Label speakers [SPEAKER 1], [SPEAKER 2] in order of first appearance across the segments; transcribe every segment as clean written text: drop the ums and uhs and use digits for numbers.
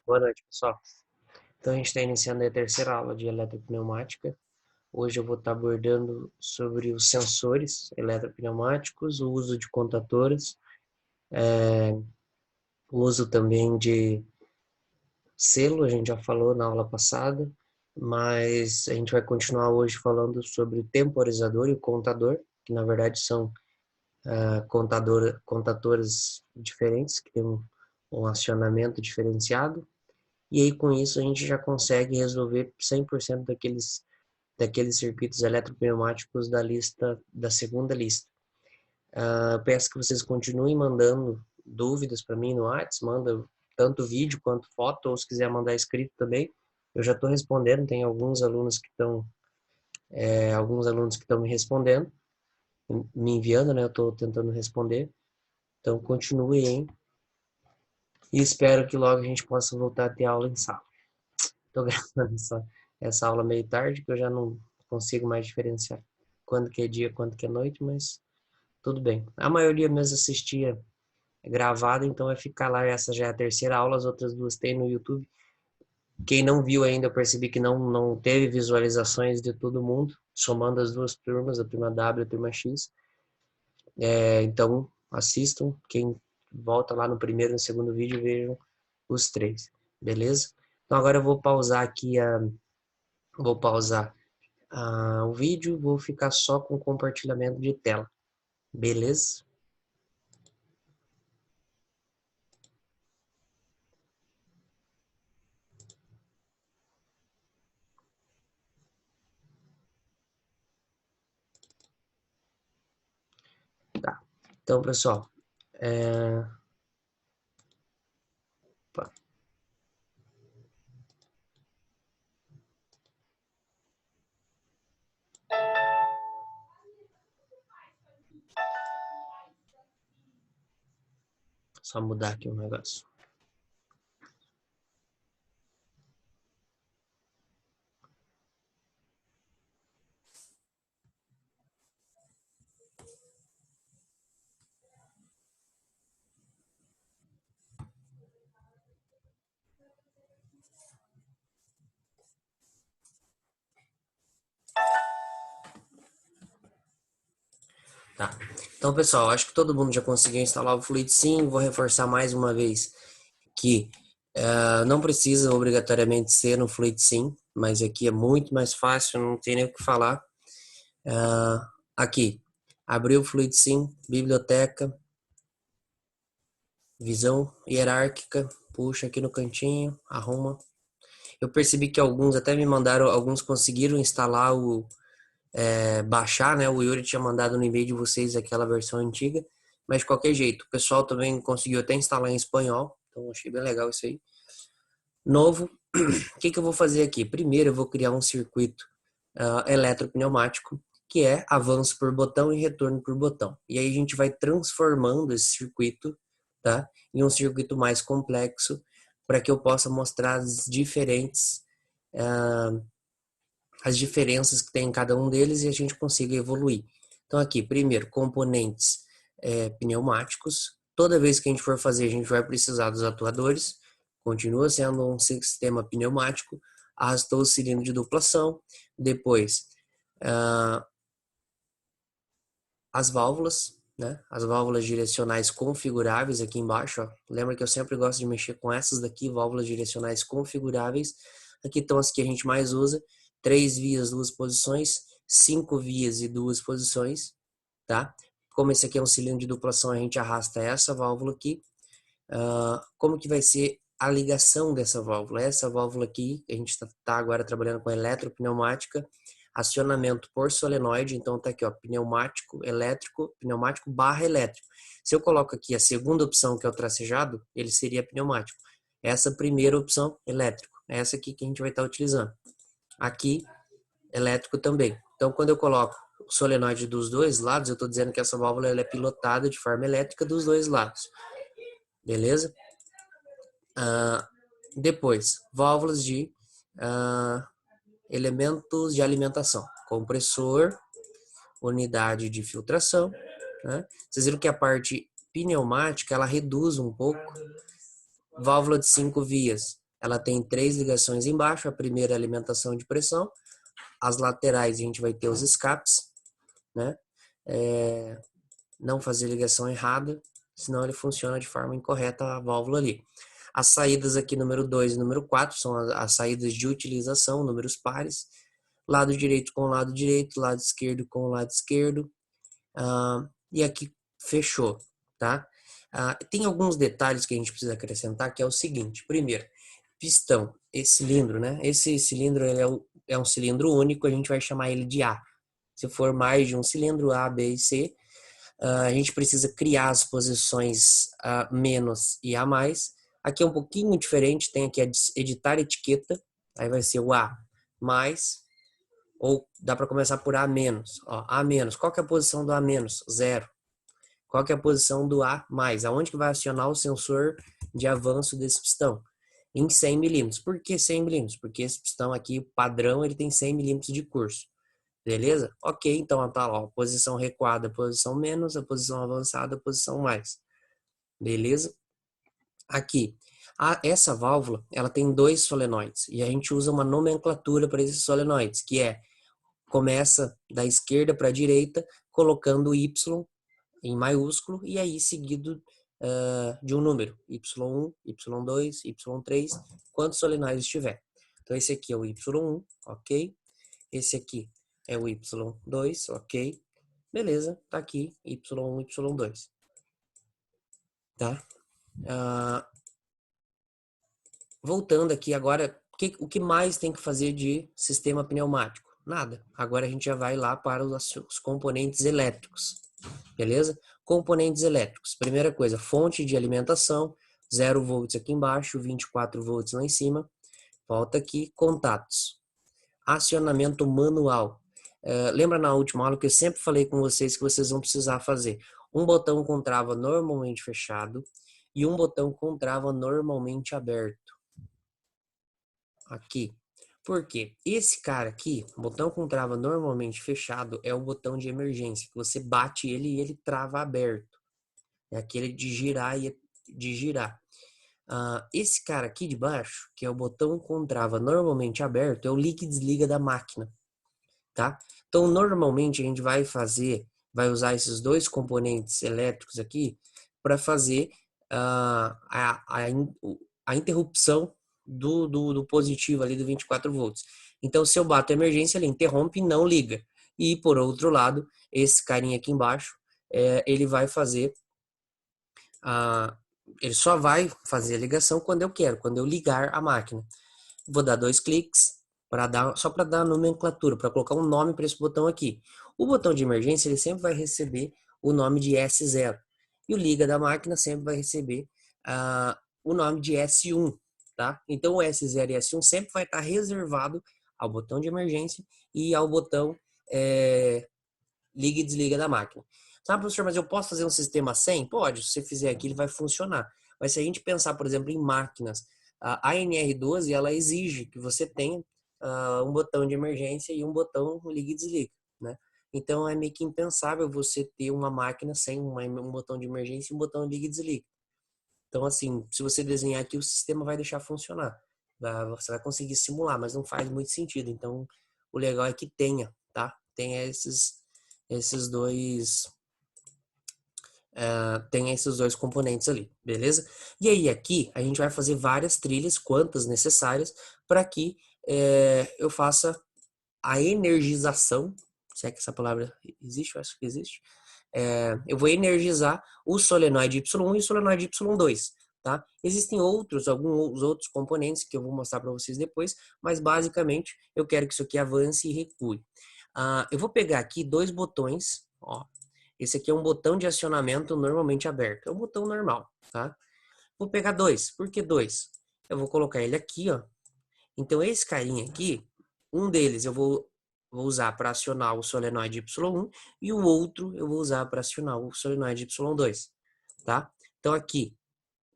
[SPEAKER 1] Boa noite, pessoal. Então, a gente está iniciando a terceira aula de eletropneumática. Hoje eu vou estar abordando sobre os sensores eletropneumáticos, o uso de contatoras, o uso também de selo, a gente já falou na aula passada, mas a gente vai continuar hoje falando sobre o temporizador e o contador, que na verdade são contadores diferentes, que têm um acionamento diferenciado. E aí, com isso, a gente já consegue resolver 100% daqueles circuitos eletropneumáticos da segunda lista. Eu peço que vocês continuem mandando dúvidas para mim no WhatsApp, manda tanto vídeo quanto foto, ou se quiser mandar escrito também. Eu já estou respondendo, tem alguns alunos que estão me respondendo, me enviando, né? Eu estou tentando responder. Então, continue aí. E espero que logo a gente possa voltar a ter aula em sala. Estou gravando essa aula meio tarde, que eu já não consigo mais diferenciar quando que é dia, quando que é noite, mas tudo bem. A maioria mesmo assistia gravado, então vai ficar lá. Essa já é a terceira aula, as outras duas tem no YouTube. Quem não viu ainda, eu percebi que não teve visualizações de todo mundo, somando as duas turmas, a turma W e a turma X. Então, assistam. Quem volta lá no primeiro e no segundo vídeo, vejam os três, beleza? Então agora eu vou pausar aqui vou pausar o vídeo, vou ficar só com compartilhamento de tela, beleza? Tá. Então, pessoal, opa, só mudar aqui um negócio. Tá. Então, pessoal, acho que todo mundo já conseguiu instalar o Fluid Sim. Vou reforçar mais uma vez que não precisa obrigatoriamente ser no Fluid Sim, mas aqui é muito mais fácil, não tem nem o que falar. Aqui, abriu o Fluid Sim, biblioteca, visão hierárquica, puxa aqui no cantinho, arruma. Eu percebi que alguns até me mandaram, alguns conseguiram instalar baixar, né? O Yuri tinha mandado no e-mail de vocês aquela versão antiga, mas de qualquer jeito, o pessoal também conseguiu até instalar em espanhol, então achei bem legal isso aí. Novo, o que eu vou fazer aqui? Primeiro eu vou criar um circuito eletropneumático, que é avanço por botão e retorno por botão. E aí a gente vai transformando esse circuito, tá, em um circuito mais complexo, para que eu possa mostrar as diferenças que tem em cada um deles e a gente consiga evoluir. Então aqui, primeiro, componentes pneumáticos. Toda vez que a gente for fazer, a gente vai precisar dos atuadores. Continua sendo um sistema pneumático. Arrastou o cilindro de duplação. Depois, as válvulas, né? As válvulas direcionais configuráveis aqui embaixo. Ó. Lembra que eu sempre gosto de mexer com essas daqui, válvulas direcionais configuráveis. Aqui estão as que a gente mais usa. 3 vias, 2 posições, 5 vias e 2 posições, tá? Como esse aqui é um cilindro de duplação, a gente arrasta essa válvula aqui. Como que vai ser a ligação dessa válvula? Essa válvula aqui, a gente está agora trabalhando com eletropneumática, acionamento por solenoide, então tá aqui, ó, pneumático, elétrico, pneumático barra elétrico. Se eu coloco aqui a segunda opção, que é o tracejado, ele seria pneumático. Essa primeira opção, elétrico. Essa aqui que a gente vai estar utilizando. Aqui, elétrico também. Então, quando eu coloco o solenoide dos dois lados, eu estou dizendo que essa válvula ela é pilotada de forma elétrica dos dois lados. Beleza? Depois, válvulas de elementos de alimentação. Compressor, unidade de filtração. Né? Vocês viram que a parte pneumática, ela reduz um pouco. Válvula de 5 vias. ela tem 3 ligações embaixo, a primeira é a alimentação de pressão, as laterais a gente vai ter os escapes, né? Não fazer ligação errada, senão ele funciona de forma incorreta a válvula ali. As saídas aqui número 2 e número 4 são as saídas de utilização, números pares, lado direito com lado direito, lado esquerdo com lado esquerdo, e aqui fechou, tá? Tem alguns detalhes que a gente precisa acrescentar, que é o seguinte: primeiro, pistão, esse cilindro, né? Esse cilindro ele é um cilindro único, a gente vai chamar ele de A. Se for mais de um cilindro, A, B e C, a gente precisa criar as posições A- menos e A mais. Aqui é um pouquinho diferente, tem aqui a editar etiqueta, aí vai ser o A mais, ou dá para começar por A menos. Ó, A menos, qual que é a posição do A menos? Zero. Qual que é a posição do A mais? Aonde que vai acionar o sensor de avanço desse pistão? Em 100 milímetros. Por que 100 milímetros? Porque esse pistão aqui, padrão, ele tem 100 milímetros de curso. Beleza? Ok, então tá lá, ó, posição recuada, posição menos, a posição avançada, a posição mais. Beleza? Aqui, essa válvula, ela tem 2 solenoides e a gente usa uma nomenclatura para esses solenoides, que começa da esquerda para a direita, colocando o Y em maiúsculo e aí seguido de um número, Y1, Y2, Y3, quantos solenoides tiver. Então esse aqui é o Y1, ok? Esse aqui é o Y2, ok? Beleza, tá aqui Y1, Y2, tá? Voltando aqui agora, o que mais tem que fazer de sistema pneumático? Nada. Agora a gente já vai lá para os componentes elétricos, beleza? Componentes elétricos. Primeira coisa, fonte de alimentação, 0 volts aqui embaixo, 24 volts lá em cima. Volta aqui, contatos. Acionamento manual. Lembra na última aula que eu sempre falei com vocês que vocês vão precisar fazer um botão com trava normalmente fechado e um botão com trava normalmente aberto. Aqui. Por quê? Esse cara aqui, o botão com trava normalmente fechado, é o botão de emergência, que você bate ele e ele trava aberto. É aquele de girar e de girar. Esse cara aqui de baixo, que é o botão com trava normalmente aberto, é o liga e desliga da máquina, tá? Então, normalmente a gente vai usar esses dois componentes elétricos aqui para fazer a interrupção do positivo ali do 24 volts. Então, se eu bato a emergência, ele interrompe e não liga. E, por outro lado, esse carinha aqui embaixo, ele vai fazer ele só vai fazer a ligação quando eu quero, quando eu ligar a máquina. Vou dar 2 cliques só para dar a nomenclatura, para colocar um nome para esse botão aqui. O botão de emergência ele sempre vai receber o nome de S0 e o liga da máquina sempre vai receber o nome de S1, tá? Então o S0 e S1 sempre vai estar reservado ao botão de emergência e ao botão liga e desliga da máquina. Sabe, professor, mas eu posso fazer um sistema sem? Pode, se você fizer aqui ele vai funcionar. Mas se a gente pensar, por exemplo, em máquinas, a ANR12 ela exige que você tenha um botão de emergência e um botão liga e desliga, né? Então é meio que impensável você ter uma máquina sem um botão de emergência e um botão liga e desliga. Então, assim, se você desenhar aqui, o sistema vai deixar funcionar. Você vai conseguir simular, mas não faz muito sentido. Então, o legal é que tenha, tá? Tenha esses dois tem esses dois componentes ali, beleza? E aí aqui a gente vai fazer várias trilhas, quantas necessárias, para que eu faça a energização, se é que essa palavra existe, eu acho que existe. Eu vou energizar o solenoide Y1 e o solenoide Y2, tá? Existem alguns outros componentes que eu vou mostrar para vocês depois, mas basicamente eu quero que isso aqui avance e recue. Eu vou pegar aqui dois botões, ó. Esse aqui é um botão de acionamento normalmente aberto. É um botão normal, tá? Vou pegar dois. Por que dois? Eu vou colocar ele aqui, ó. Então, esse carinha aqui, um deles eu vou usar para acionar o solenoide Y1 e o outro eu vou usar para acionar o solenoide Y2, tá? Então, aqui,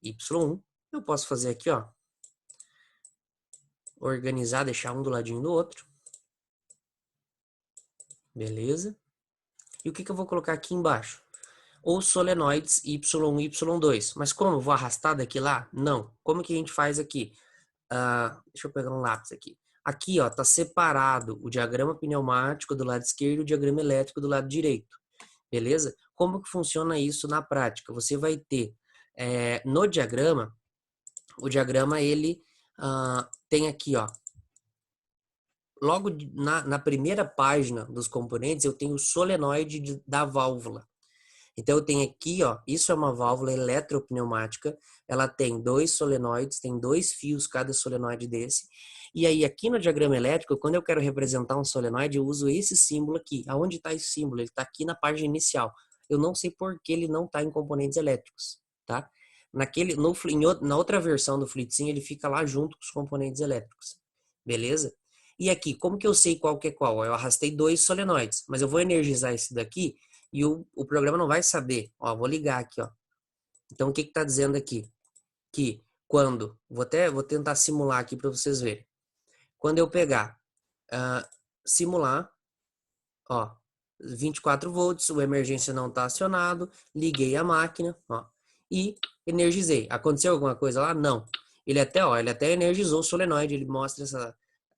[SPEAKER 1] Y1, eu posso fazer aqui, ó. Organizar, deixar um do ladinho do outro. Beleza? E o que eu vou colocar aqui embaixo? Os solenoides Y1 e Y2. Mas como? Eu vou arrastar daqui lá? Não. Como que a gente faz aqui? deixa eu pegar um lápis aqui. Aqui, ó, tá separado o diagrama pneumático do lado esquerdo e o diagrama elétrico do lado direito. Beleza? Como que funciona isso na prática? Você vai ter no diagrama, o diagrama ele tem aqui, ó, logo na primeira página dos componentes eu tenho o solenoide da válvula. Então eu tenho aqui, ó, isso é uma válvula eletropneumática, ela tem 2 solenoides, tem 2 fios cada solenoide desse. E aí aqui no diagrama elétrico, quando eu quero representar um solenoide, eu uso esse símbolo aqui. Aonde está esse símbolo? Ele está aqui na página inicial. Eu não sei por que ele não está em componentes elétricos, tá? Na outra versão do FleetSim, ele fica lá junto com os componentes elétricos, beleza? E aqui, como que eu sei qual que é qual? Eu arrastei 2 solenoides, mas eu vou energizar esse daqui e o programa não vai saber. Ó, vou ligar aqui, ó. Então, o que que tá dizendo aqui? Que quando, vou tentar simular aqui para vocês verem. Quando eu pegar, simular, ó, 24 volts, o emergência não está acionado, liguei a máquina, ó, e energizei. Aconteceu alguma coisa lá? Não. Ele até energizou o solenoide, ele mostra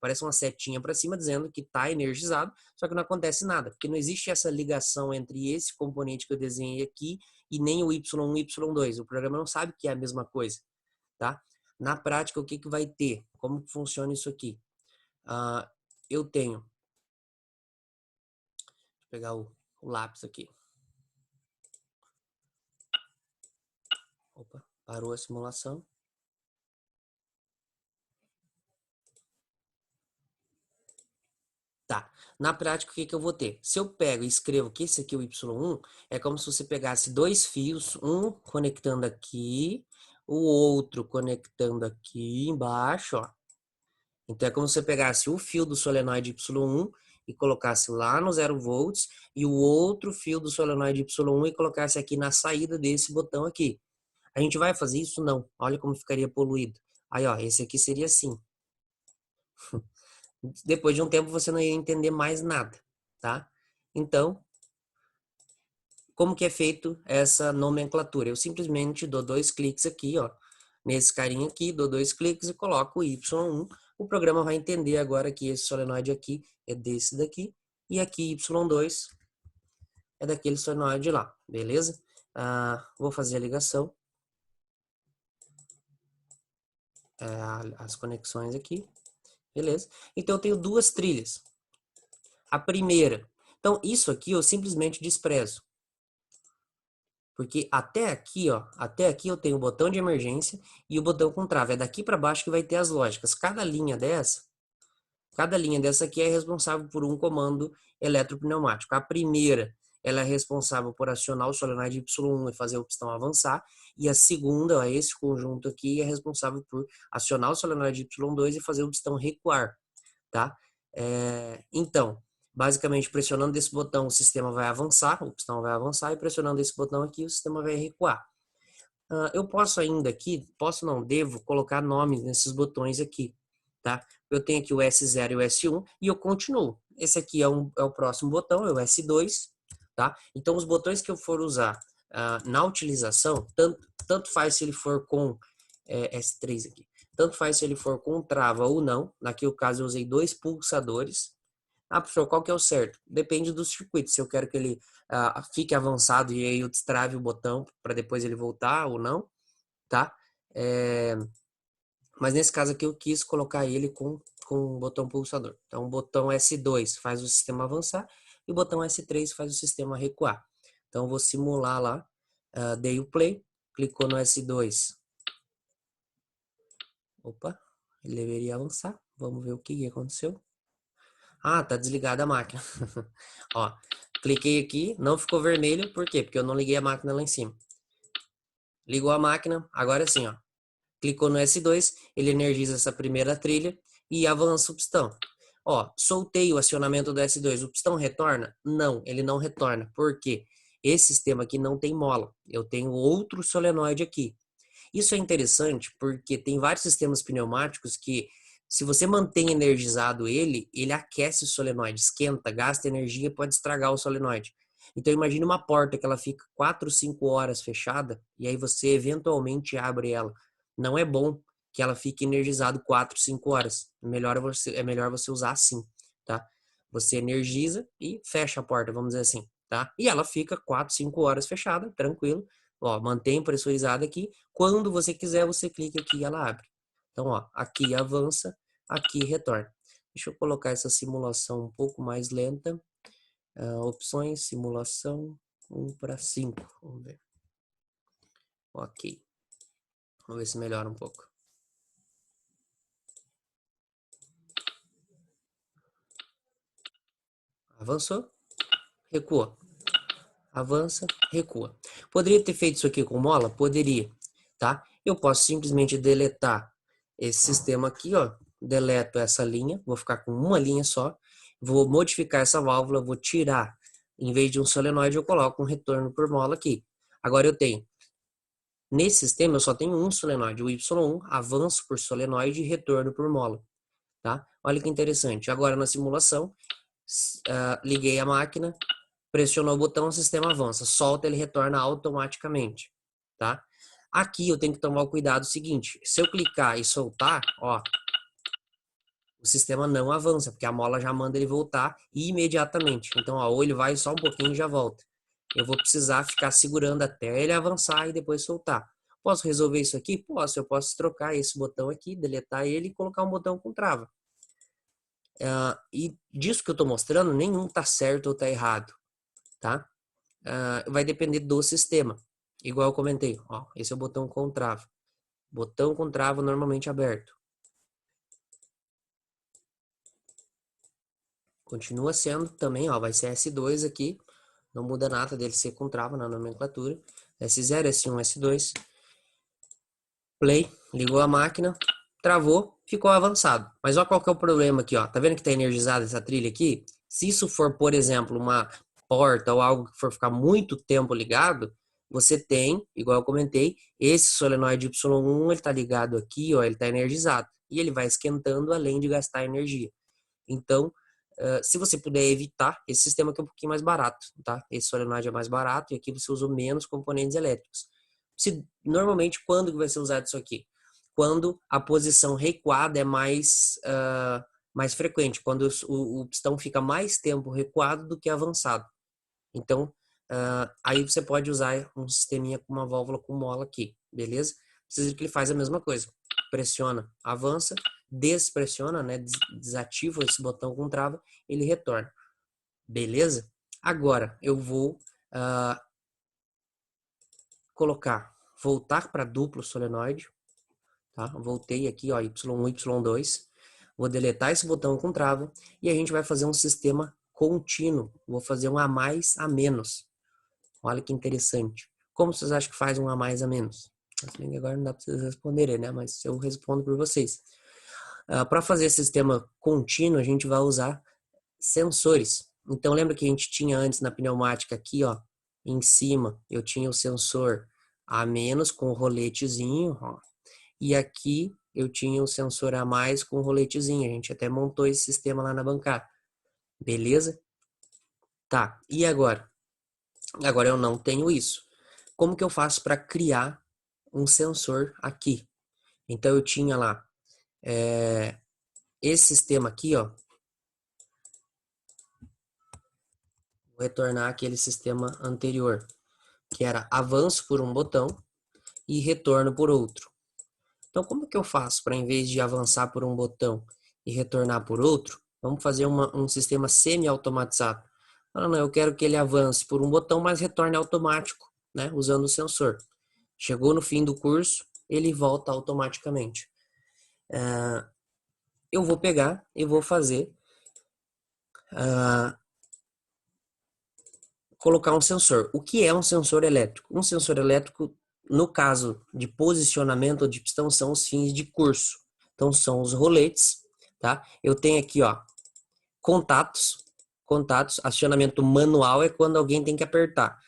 [SPEAKER 1] parece uma setinha para cima dizendo que está energizado, só que não acontece nada, porque não existe essa ligação entre esse componente que eu desenhei aqui e nem o Y1 e Y2. O programa não sabe que é a mesma coisa, tá? Na prática, o que que vai ter? Como que funciona isso aqui? Eu tenho, vou pegar o lápis aqui. Opa, parou a simulação. Tá. Na prática, o que que eu vou ter? Se eu pego e escrevo que esse aqui é o Y1, é como se você pegasse 2 fios, um conectando aqui, o outro conectando aqui embaixo, ó. Então, é como se você pegasse o fio do solenoide Y1 e colocasse lá no 0 volts e o outro fio do solenoide Y1 e colocasse aqui na saída desse botão aqui. A gente vai fazer isso? Não. Olha como ficaria poluído. Aí, ó, esse aqui seria assim. Depois de um tempo você não ia entender mais nada, tá? Então, como que é feito essa nomenclatura? Eu simplesmente dou 2 cliques aqui, ó, nesse carinha aqui, dou 2 cliques e coloco o Y1. O programa vai entender agora que esse solenoide aqui é desse daqui e aqui Y2 é daquele solenoide lá, beleza? Vou fazer a ligação, as conexões aqui, beleza? Então eu tenho 2 trilhas. A primeira, então isso aqui eu simplesmente desprezo. Porque até aqui, ó, até aqui eu tenho o botão de emergência e o botão com trava. É daqui para baixo que vai ter as lógicas. Cada linha dessa aqui é responsável por um comando eletropneumático. A primeira, ela é responsável por acionar o solenoide Y1 e fazer o pistão avançar. E a segunda, ó, esse conjunto aqui, é responsável por acionar o solenoide Y2 e fazer o pistão recuar, tá? Então, basicamente, pressionando esse botão, o sistema vai avançar, o pistão vai avançar, e pressionando esse botão aqui, o sistema vai recuar. Eu posso ainda aqui, posso não, devo colocar nomes nesses botões aqui, tá? Eu tenho aqui o S0 e o S1 e eu continuo. Esse aqui é o próximo botão, é o S2, tá? Então, os botões que eu for usar na utilização, tanto faz se ele for com S3 aqui, tanto faz se ele for com trava ou não. Naquele caso, eu usei 2 pulsadores. Professor, qual que é o certo? Depende do circuito. Se eu quero que ele fique avançado e aí eu destrave o botão para depois ele voltar ou não, tá? Mas nesse caso aqui eu quis colocar ele com o botão pulsador. Então o botão S2 faz o sistema avançar e o botão S3 faz o sistema recuar. Então eu vou simular lá, dei o play, clicou no S2. Opa, ele deveria avançar. Vamos ver o que aconteceu. Tá desligada a máquina. Ó, cliquei aqui, não ficou vermelho, por quê? Porque eu não liguei a máquina lá em cima. Ligou a máquina, agora sim, ó. Clicou no S2, ele energiza essa primeira trilha e avança o pistão. Ó, soltei o acionamento do S2, o pistão retorna? Não, ele não retorna. Por quê? Esse sistema aqui não tem mola. Eu tenho outro solenoide aqui. Isso é interessante porque tem vários sistemas pneumáticos que, se você mantém energizado ele aquece o solenoide, esquenta, gasta energia, pode estragar o solenoide. Então imagine uma porta que ela fica 4, 5 horas fechada e aí você eventualmente abre ela. Não é bom, que ela fique energizado 4, 5 horas. É melhor você usar assim, tá? Você energiza e fecha a porta, vamos dizer assim, tá? E ela fica 4, 5 horas fechada, tranquilo. Ó, mantém pressurizada aqui. Quando você quiser, você clica aqui e ela abre. Então, ó, aqui avança, aqui retorna. Deixa eu colocar essa simulação um pouco mais lenta. Opções, simulação, 1 para 5. Vamos ver. Ok. Vamos ver se melhora um pouco. Avançou, recua. Avança, recua. Poderia ter feito isso aqui com mola? Poderia, tá? Eu posso simplesmente deletar esse sistema aqui, ó. Deleto essa linha, vou ficar com uma linha só. Vou modificar essa válvula, vou tirar. Em vez de um solenoide, eu coloco um retorno por mola aqui. Agora eu tenho, nesse sistema, eu só tenho um solenoide, o Y1, avanço por solenoide e retorno por mola, tá? Olha que interessante. Agora na simulação, liguei a máquina, pressionou o botão, o sistema avança. Solta, ele retorna automaticamente, tá? Aqui eu tenho que tomar o cuidado seguinte. Se eu clicar e soltar, ó, o sistema não avança, porque a mola já manda ele voltar imediatamente. Então, ó, ou ele vai só um pouquinho e já volta. Eu vou precisar ficar segurando até ele avançar e depois soltar. Posso resolver isso aqui? Posso. Eu posso trocar esse botão aqui, deletar ele e colocar um botão com trava. E disso que eu estou mostrando, nenhum tá certo ou tá errado, tá? Vai depender do sistema. Igual eu comentei, ó, esse é o botão com trava. Botão com trava normalmente aberto. Continua sendo também, ó, vai ser S2 aqui. Não muda nada dele ser com trava na nomenclatura. S0, S1, S2. Play, ligou a máquina, travou, ficou avançado. Mas olha qual que é o problema aqui, ó. Tá vendo que tá energizada essa trilha aqui? Se isso for, por exemplo, uma porta ou algo que for ficar muito tempo ligado, você tem, igual eu comentei, esse solenoide Y1, ele tá ligado aqui, ó, ele tá energizado. E ele vai esquentando além de gastar energia. Então, se você puder evitar, esse sistema aqui é um pouquinho mais barato, tá? Esse solenoide é mais barato e aqui você usa menos componentes elétricos. Normalmente, quando que vai ser usado isso aqui? Quando a posição recuada é mais frequente, quando o pistão fica mais tempo recuado do que avançado. Então, aí você pode usar um sisteminha com uma válvula com mola aqui, beleza? Precisa que ele faz a mesma coisa. Pressiona, avança, despressiona, né? Desativa esse botão com trava, ele retorna. Beleza? Agora, eu vou voltar para duplo solenoide, tá? Voltei aqui, ó, Y1, Y2. Vou deletar esse botão com trava e a gente vai fazer um sistema contínuo. Vou fazer um a mais, a menos. Olha que interessante. Como vocês acham que faz um a mais, a menos? Agora não dá para vocês responderem, né? Mas eu respondo por vocês. Para fazer esse sistema contínuo, a gente vai usar sensores. Então, lembra que a gente tinha antes na pneumática aqui, ó, em cima, eu tinha o sensor a menos com o roletezinho, ó, e aqui eu tinha o sensor a mais com o roletezinho. A gente até montou esse sistema lá na bancada. Beleza? Tá. E agora? Agora eu não tenho isso. Como que eu faço para criar um sensor aqui? Então eu tinha lá esse sistema aqui, ó. Vou retornar aquele sistema anterior, que era avanço por um botão e retorno por outro. Então, como que eu faço para, em vez de avançar por um botão e retornar por outro, vamos fazer um sistema semi-automatizado? Não, eu quero que ele avance por um botão, mas retorne automático, né, usando o sensor. Chegou no fim do curso, ele volta automaticamente. Eu vou pegar e vou fazer colocar um sensor. O que é um sensor elétrico? Um sensor elétrico, no caso de posicionamento ou de pistão, são os fins de curso. Então, são os roletes, tá? Eu tenho aqui, ó, contatos, acionamento manual é quando alguém tem que apertar.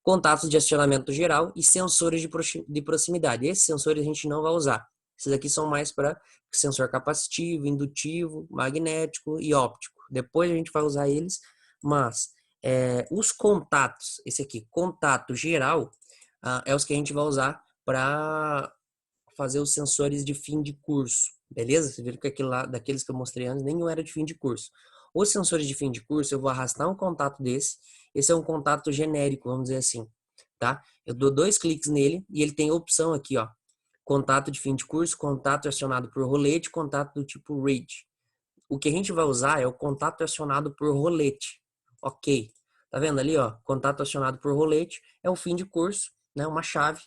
[SPEAKER 1] Contatos de acionamento geral e sensores de proximidade. Esses sensores a gente não vai usar. Esses aqui são mais para sensor capacitivo, indutivo, magnético e óptico. Depois a gente vai usar eles, mas os contatos, esse aqui, contato geral, é os que a gente vai usar para fazer os sensores de fim de curso, beleza? Você viram que aquilo lá, daqueles que eu mostrei antes, nenhum era de fim de curso. Os sensores de fim de curso, eu vou arrastar um contato desse. Esse é um contato genérico, vamos dizer assim, tá? Eu dou 2 cliques nele e ele tem a opção aqui, ó. Contato de fim de curso, contato acionado por rolete, contato do tipo read. O que a gente vai usar é o contato acionado por rolete. Ok. Tá vendo ali, ó? Contato acionado por rolete é o fim de curso, né? Uma chave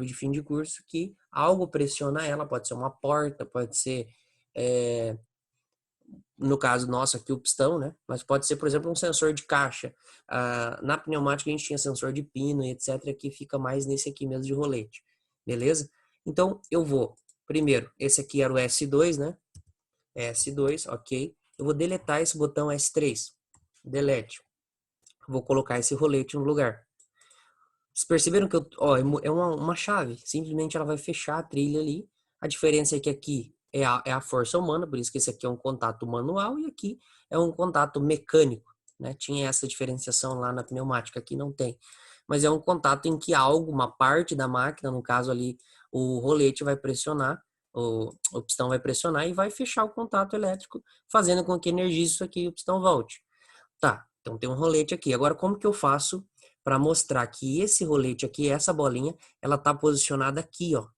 [SPEAKER 1] de fim de curso que algo pressiona ela, pode ser uma porta, pode ser, no caso nosso aqui, o pistão, né? Mas pode ser, por exemplo, um sensor de caixa. Na pneumática a gente tinha sensor de pino e etc, que fica mais nesse aqui mesmo de rolete. Beleza? Então, eu vou, primeiro, esse aqui era o S2, né? S2, ok. Eu vou deletar esse botão S3. Delete. Vou colocar esse rolete no lugar. Vocês perceberam que é uma chave. Simplesmente ela vai fechar a trilha ali. A diferença é que aqui é a força humana, por isso que esse aqui é um contato manual e aqui é um contato mecânico, né? Tinha essa diferenciação lá na pneumática, aqui não tem. Mas é um contato em que algo, uma parte da máquina, no caso ali, o rolete vai pressionar, o pistão vai pressionar e vai fechar o contato elétrico, fazendo com que energize isso aqui e o pistão volte. Tá, então tem um rolete aqui. Agora, como que eu faço para mostrar que esse rolete aqui, essa bolinha, ela tá posicionada aqui, ó,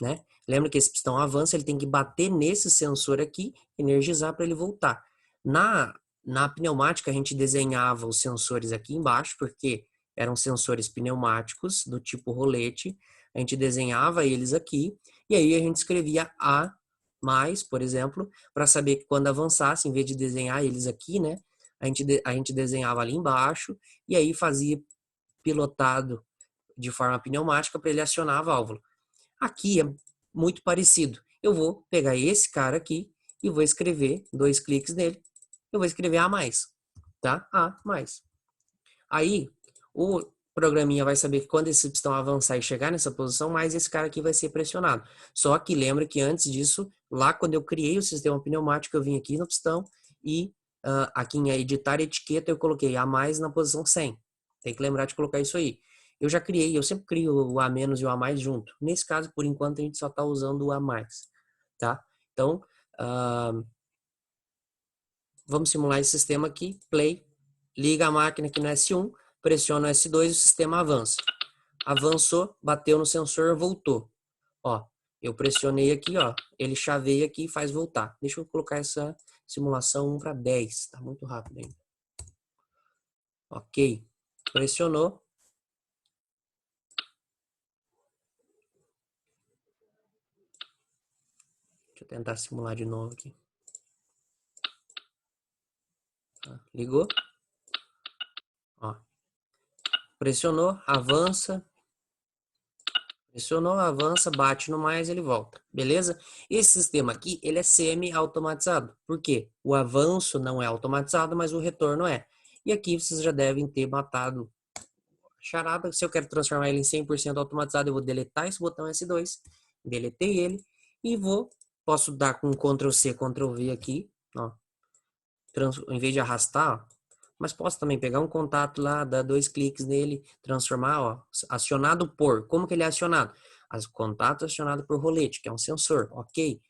[SPEAKER 1] né? Lembra que esse pistão avança, ele tem que bater nesse sensor aqui, energizar para ele voltar. Na pneumática, a gente desenhava os sensores aqui embaixo, porque eram sensores pneumáticos do tipo rolete. A gente desenhava eles aqui, e aí a gente escrevia A mais, por exemplo, para saber que quando avançasse, em vez de desenhar eles aqui, né? A gente desenhava ali embaixo, e aí fazia pilotado de forma pneumática para ele acionar a válvula. Aqui é muito parecido. Eu vou pegar esse cara aqui e vou escrever 2 cliques nele. Eu vou escrever A mais, tá? A mais. Aí o programinha vai saber que quando esse pistão avançar e chegar nessa posição, mais esse cara aqui vai ser pressionado. Só que lembra que antes disso, lá quando eu criei o sistema pneumático, eu vim aqui no pistão e aqui em editar etiqueta eu coloquei A mais na posição 100. Tem que lembrar de colocar isso aí. Eu já criei, eu sempre crio o A menos e o A mais junto. Nesse caso, por enquanto, a gente só está usando o A mais, tá? Então, vamos simular esse sistema aqui, play, liga a máquina aqui no S1, pressiona o S2 e o sistema avança. Avançou, bateu no sensor, voltou. Ó, eu pressionei aqui, ó, ele chaveia aqui e faz voltar. Deixa eu colocar essa simulação 1 para 10, tá muito rápido ainda. Ok, pressionou. Deixa eu tentar simular de novo aqui. Ligou. Ó, pressionou, avança. Pressionou, avança, bate no mais, ele volta. Beleza? Esse sistema aqui, ele é semi-automatizado. Por quê? O avanço não é automatizado, mas o retorno é. E aqui vocês já devem ter matado a charada. Se eu quero transformar ele em 100% automatizado, eu vou deletar esse botão S2. Deletei ele. E posso dar com Ctrl C, Ctrl V aqui. Ó, em vez de arrastar, ó, mas posso também pegar um contato lá, dar 2 cliques nele, transformar, ó, acionado por. Como que ele é acionado? Contato acionado por rolete, que é um sensor, ok,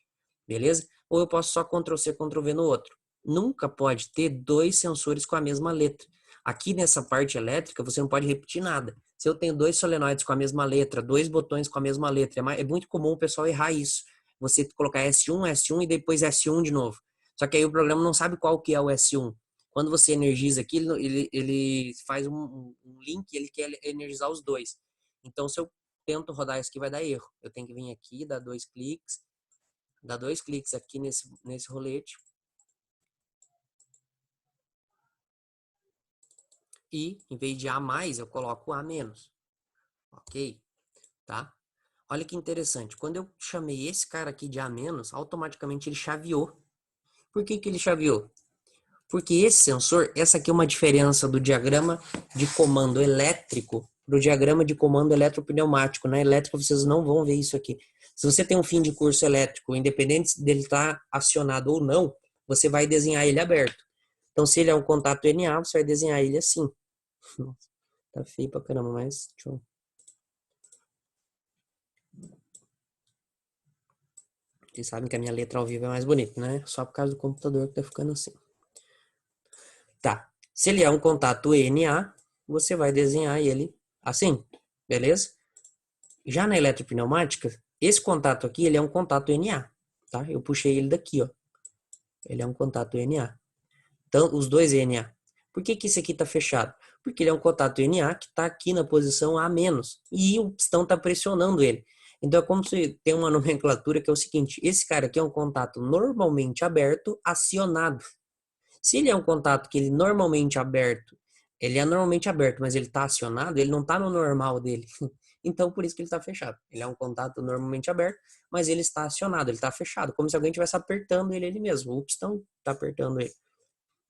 [SPEAKER 1] beleza? Ou eu posso só Ctrl C, Ctrl V no outro. Nunca pode ter 2 sensores com a mesma letra. Aqui nessa parte elétrica, você não pode repetir nada. Se eu tenho 2 solenoides com a mesma letra, 2 botões com a mesma letra, é muito comum o pessoal errar isso. Você colocar S1, S1 e depois S1 de novo. Só que aí o programa não sabe qual que é o S1. Quando você energiza aqui, ele faz um link, ele quer energizar os dois. Então, se eu tento rodar isso aqui, vai dar erro. Eu tenho que vir aqui, dar 2 cliques aqui nesse rolete. E, em vez de A mais, eu coloco A menos. Ok? Tá? Olha que interessante. Quando eu chamei esse cara aqui de A menos, automaticamente ele chaveou. Por que que ele chaveou? Porque esse sensor, essa aqui é uma diferença do diagrama de comando elétrico para o diagrama de comando eletropneumático. Na elétrica vocês não vão ver isso aqui. Se você tem um fim de curso elétrico, independente dele estar acionado ou não, você vai desenhar ele aberto. Então, se ele é um contato NA, você vai desenhar ele assim. Nossa, tá feio pra caramba, mas deixa eu... Vocês sabem que a minha letra ao vivo é mais bonita, né? Só por causa do computador que tá ficando assim. Tá. Se ele é um contato Na, você vai desenhar ele assim, beleza? Já na eletropneumática, esse contato aqui, ele é um contato Na, tá? Eu puxei ele daqui, ó. Ele é um contato Na. Então, os dois Na. Por que que esse aqui tá fechado? Porque ele é um contato Na que tá aqui na posição A-, e o pistão tá pressionando ele. Então, é como se tem uma nomenclatura que é o seguinte, esse cara aqui é um contato normalmente aberto, acionado. Se ele é um contato que ele normalmente aberto, ele é normalmente aberto, mas ele está acionado, ele não está no normal dele. Então, por isso que ele está fechado. Ele é um contato normalmente aberto, mas ele está acionado, ele está fechado, como se alguém estivesse apertando ele mesmo. O pistão está apertando ele,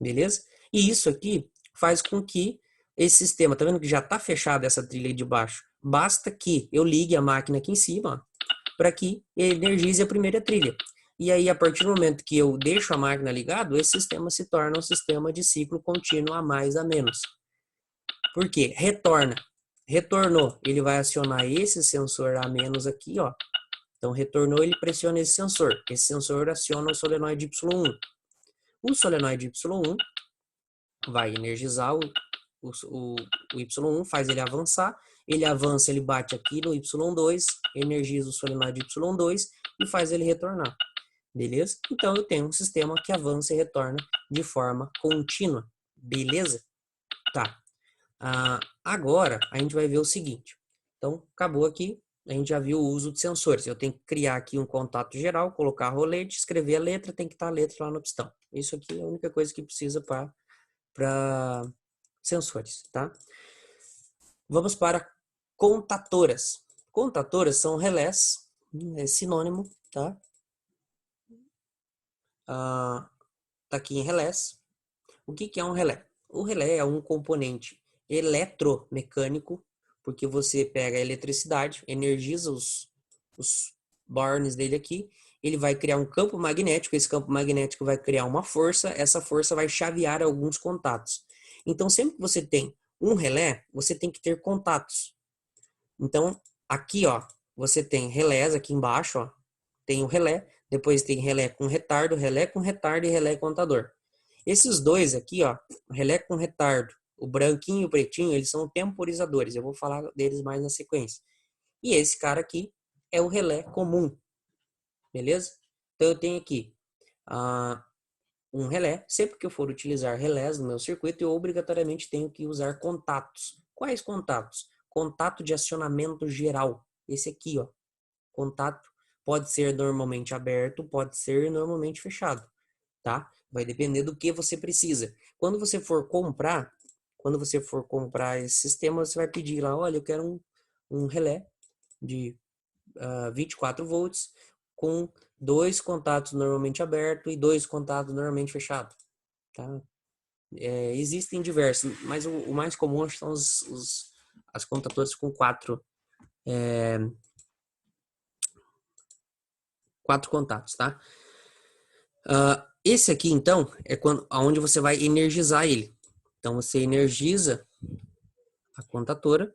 [SPEAKER 1] beleza? E isso aqui faz com que esse sistema, tá vendo que já está fechado essa trilha aí de baixo? Basta que eu ligue a máquina aqui em cima, para que ele energize a primeira trilha. E aí, a partir do momento que eu deixo a máquina ligada, esse sistema se torna um sistema de ciclo contínuo a mais a menos. Por quê? Retorna. Retornou, ele vai acionar esse sensor a menos aqui, ó. Então, retornou, ele pressiona esse sensor. Esse sensor aciona o solenoide Y1. O solenoide Y1 vai energizar o Y1, faz ele avançar. Ele avança, ele bate aqui no Y2, energiza o solenoide Y2 e faz ele retornar. Beleza? Então, eu tenho um sistema que avança e retorna de forma contínua. Beleza? Tá. Agora, a gente vai ver o seguinte. Então, acabou aqui. A gente já viu o uso de sensores. Eu tenho que criar aqui um contato geral, colocar rolete, escrever a letra, tem que estar a letra lá no pistão. Isso aqui é a única coisa que precisa para sensores, tá? Vamos para contatoras. Contatoras são relés, é sinônimo, tá? Tá aqui em relés. O que que é um relé? O relé é um componente eletromecânico, porque você pega a eletricidade, energiza os bornes dele aqui, ele vai criar um campo magnético, esse campo magnético vai criar uma força, essa força vai chavear alguns contatos. Então, sempre que você tem um relé, você tem que ter contatos. Então, aqui, ó, você tem relés aqui embaixo, ó, tem o relé, depois tem relé com retardo e relé contador. Esses dois aqui, ó, relé com retardo, o branquinho e o pretinho, eles são temporizadores. Eu vou falar deles mais na sequência. E esse cara aqui é o relé comum, beleza? Então eu tenho aqui um relé. Sempre que eu for utilizar relés no meu circuito, eu obrigatoriamente tenho que usar contatos. Quais contatos? Contato de acionamento geral. Esse aqui, ó. Contato pode ser normalmente aberto, pode ser normalmente fechado, tá? Vai depender do que você precisa. Quando você for comprar esse sistema, você vai pedir lá, olha, eu quero um relé de 24 volts com dois contatos normalmente abertos e dois contatos normalmente fechados, tá? Existem diversos, mas o mais comum são as contatoras com quatro contatos, tá? Esse aqui, então, é onde você vai energizar ele. Então, você energiza a contatora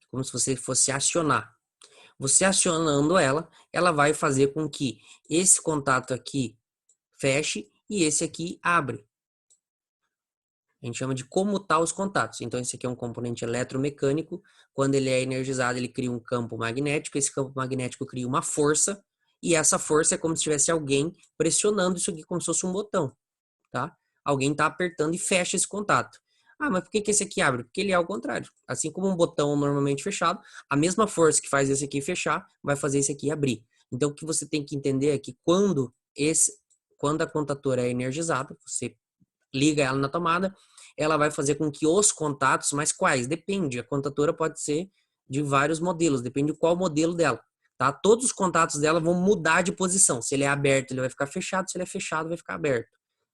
[SPEAKER 1] como se você fosse acionar. Você acionando ela, ela vai fazer com que esse contato aqui feche e esse aqui abre. A gente chama de comutar os contatos. Então, esse aqui é um componente eletromecânico. Quando ele é energizado, ele cria um campo magnético. Esse campo magnético cria uma força. E essa força é como se tivesse alguém pressionando isso aqui como se fosse um botão, tá? Alguém está apertando e fecha esse contato. Mas por que que esse aqui abre? Porque ele é ao contrário. Assim como um botão normalmente fechado, a mesma força que faz esse aqui fechar, vai fazer esse aqui abrir. Então, o que você tem que entender é que quando a contatora é energizada, você liga ela na tomada, ela vai fazer com que os contatos, mas quais? Depende. A contatora pode ser de vários modelos, depende de qual modelo dela. Tá? Todos os contatos dela vão mudar de posição. Se ele é aberto, ele vai ficar fechado. Se ele é fechado, vai ficar aberto.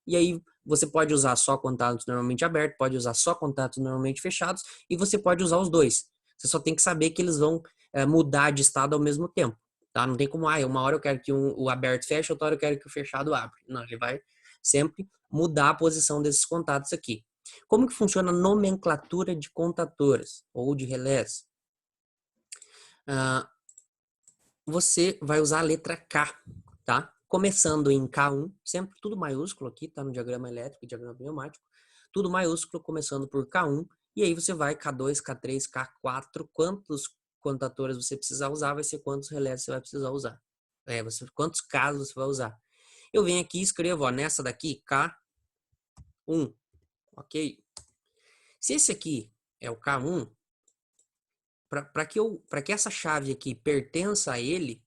[SPEAKER 1] E aí você pode usar só contatos normalmente abertos, pode usar só contatos normalmente fechados e você pode usar os dois. Você só tem que saber que eles vão mudar de estado ao mesmo tempo. Tá? Não tem como, uma hora eu quero que o aberto feche, outra hora eu quero que o fechado abra. Não, ele vai sempre mudar a posição desses contatos aqui. Como que funciona a nomenclatura de contatoras ou de relés? você vai usar a letra K, tá? Começando em K1, sempre tudo maiúsculo aqui, tá? No diagrama elétrico e diagrama pneumático, tudo maiúsculo, começando por K1, e aí você vai K2, K3, K4, quantos contatores você precisar usar, vai ser quantos relés você vai precisar usar. Quantos casos você vai usar. Eu venho aqui e escrevo, ó, nessa daqui, K1, ok? Se esse aqui é o K1, para que essa chave aqui pertença a ele,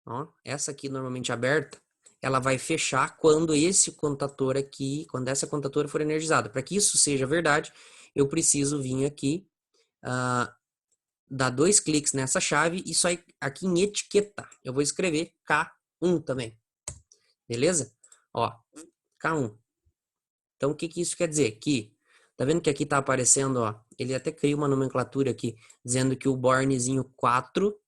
[SPEAKER 1] ó, essa aqui normalmente aberta, ela vai fechar quando esse contator aqui, quando essa contadora for energizada. Para que isso seja verdade, eu preciso vir aqui, dar 2 cliques nessa chave e só aqui em etiquetar. Eu vou escrever K1 também, beleza? Ó, K1. Então, o que que isso quer dizer? Que, tá vendo que aqui tá aparecendo, ó, ele até cria uma nomenclatura aqui, dizendo que o bornezinho 4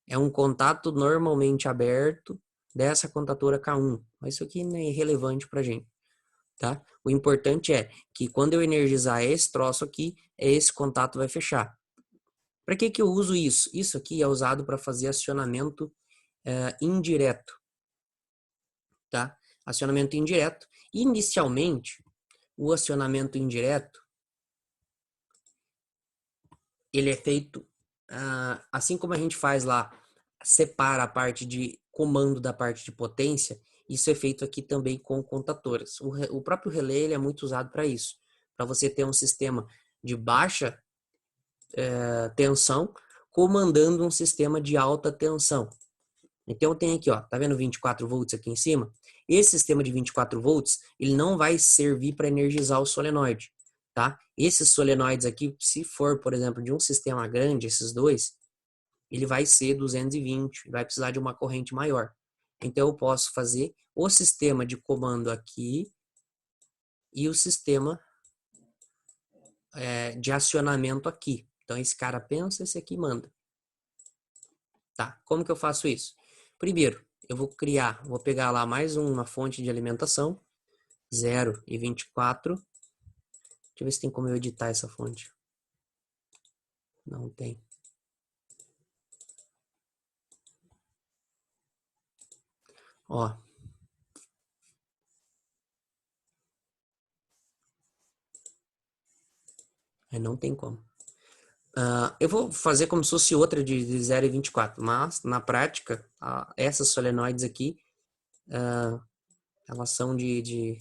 [SPEAKER 1] é um contato normalmente aberto dessa contatora K1. Mas isso aqui não é irrelevante pra gente, tá? O importante é que quando eu energizar esse troço aqui, esse contato vai fechar. Para que que eu uso isso? Isso aqui é usado para fazer acionamento indireto, tá? Acionamento indireto. Inicialmente, o acionamento indireto, ele é feito assim como a gente faz lá, separa a parte de comando da parte de potência, isso é feito aqui também com contatoras. O próprio relé ele é muito usado para isso, para você ter um sistema de baixa tensão comandando um sistema de alta tensão. Então eu tenho aqui, ó, tá vendo 24 volts aqui em cima? Esse sistema de 24 volts, ele não vai servir para energizar o solenoide, tá? Esses solenoides aqui, se for, por exemplo, de um sistema grande, esses dois, ele vai ser 220, vai precisar de uma corrente maior. Então eu posso fazer o sistema de comando aqui e o sistema de acionamento aqui. Então esse cara pensa, esse aqui manda. Tá, como que eu faço isso? Primeiro, eu vou pegar lá mais uma fonte de alimentação, 0 e 24. Deixa eu ver se tem como eu editar essa fonte. Não tem. Ó. Aí não tem como. Eu vou fazer como se fosse outra de 0 e 24, mas na prática, essas solenoides aqui, elas são de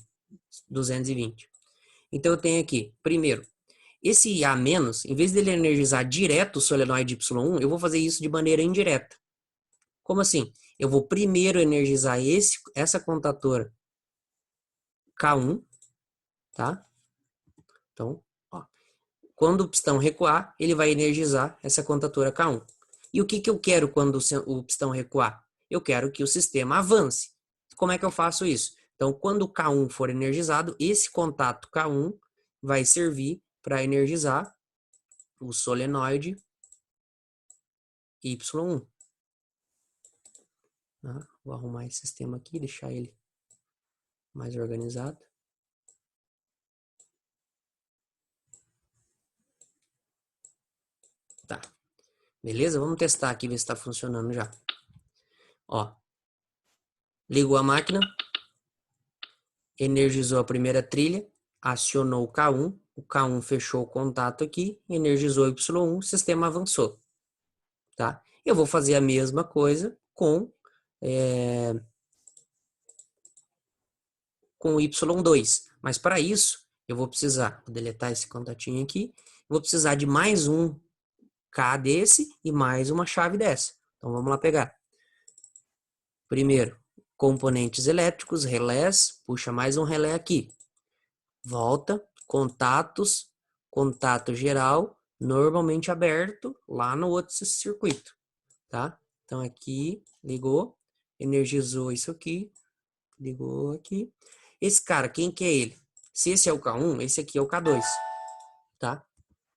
[SPEAKER 1] 220. Então eu tenho aqui, primeiro, esse A-, em vez dele energizar direto o solenoide Y1, eu vou fazer isso de maneira indireta. Como assim? Eu vou primeiro energizar essa contatora K1, tá? Então, ó, quando o pistão recuar, ele vai energizar essa contatora K1. E o que que eu quero quando o pistão recuar? Eu quero que o sistema avance. Como é que eu faço isso? Então, quando o K1 for energizado, esse contato K1 vai servir para energizar o solenoide Y1. Vou arrumar esse sistema aqui, deixar ele mais organizado. Tá. Beleza? Vamos testar aqui, ver se está funcionando já. Ó. Ligou a máquina. Energizou a primeira trilha. Acionou o K1 fechou o contato aqui. Energizou o Y1. O sistema avançou. Tá? Eu vou fazer a mesma coisa com o Y2. Mas para isso, eu vou precisar, vou deletar esse contatinho aqui, vou precisar de mais um K desse e mais uma chave dessa. Então vamos lá pegar. Primeiro, componentes elétricos, relés, puxa mais um relé aqui. Volta, contatos, contato geral, normalmente aberto lá no outro circuito, tá? Então aqui, ligou, energizou isso aqui, ligou aqui. Esse cara, quem que é ele? Se esse é o K1, esse aqui é o K2, tá?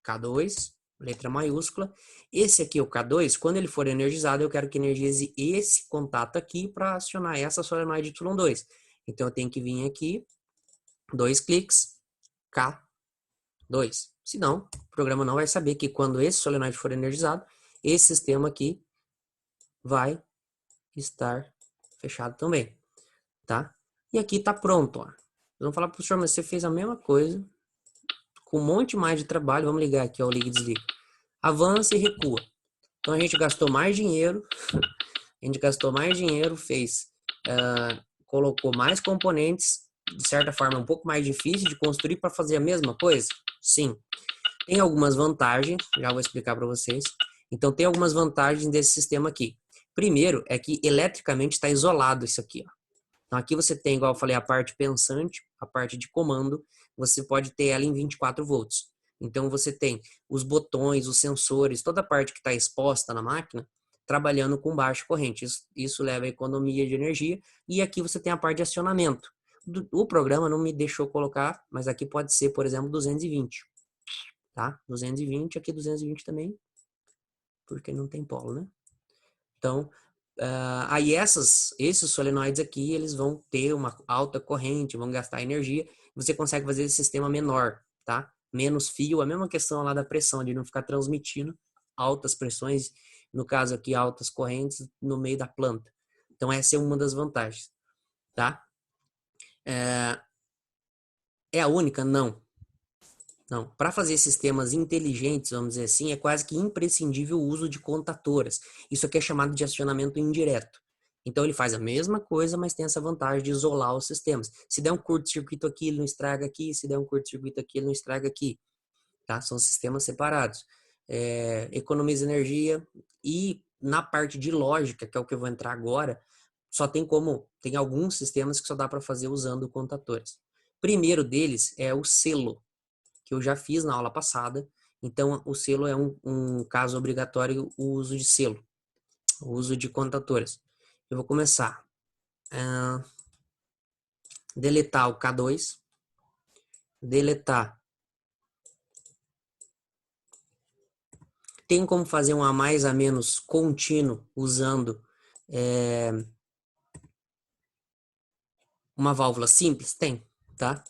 [SPEAKER 1] K2, letra maiúscula. Esse aqui é o K2, quando ele for energizado, eu quero que energize esse contato aqui para acionar essa solenoide Y2. Então eu tenho que vir aqui, 2 cliques, K2. Senão, o programa não vai saber que quando esse solenoide for energizado, esse sistema aqui vai estar fechado também, tá? E aqui tá pronto, ó. Vamos falar pro professor, mas você fez a mesma coisa, com um monte mais de trabalho. Vamos ligar aqui, ó, o liga e desliga. Avança e recua. Então a gente gastou mais dinheiro, fez, colocou mais componentes, de certa forma um pouco mais difícil de construir para fazer a mesma coisa? Sim. Tem algumas vantagens, já vou explicar para vocês. Então tem algumas vantagens desse sistema aqui. Primeiro é que eletricamente está isolado isso aqui, ó. Então aqui você tem, igual eu falei, a parte pensante, a parte de comando, você pode ter ela em 24 volts. Então você tem os botões, os sensores, toda a parte que está exposta na máquina, trabalhando com baixa corrente. Isso leva a economia de energia. E aqui você tem a parte de acionamento. O programa não me deixou colocar, mas aqui pode ser, por exemplo, 220. Tá? 220, aqui 220 também, porque não tem polo, né? Então, aí esses solenoides aqui, eles vão ter uma alta corrente, vão gastar energia, você consegue fazer esse sistema menor, tá? Menos fio, a mesma questão lá da pressão, de não ficar transmitindo altas pressões, no caso aqui, altas correntes no meio da planta. Então, essa é uma das vantagens, tá? É a única? Não. Não, para fazer sistemas inteligentes, vamos dizer assim, é quase que imprescindível o uso de contatoras. Isso aqui é chamado de acionamento indireto. Então ele faz a mesma coisa, mas tem essa vantagem de isolar os sistemas. Se der um curto-circuito aqui, ele não estraga aqui. Se der um curto-circuito aqui, ele não estraga aqui. Tá? São sistemas separados. Economiza energia e na parte de lógica, que é o que eu vou entrar agora, tem alguns sistemas que só dá para fazer usando contadores. Primeiro deles é o selo, que eu já fiz na aula passada. Então, o selo é um caso obrigatório, o uso de selo, o uso de contatoras. Eu vou começar. Deletar o K2, deletar. Tem como fazer um a mais a menos contínuo usando uma válvula simples? Tem, tá?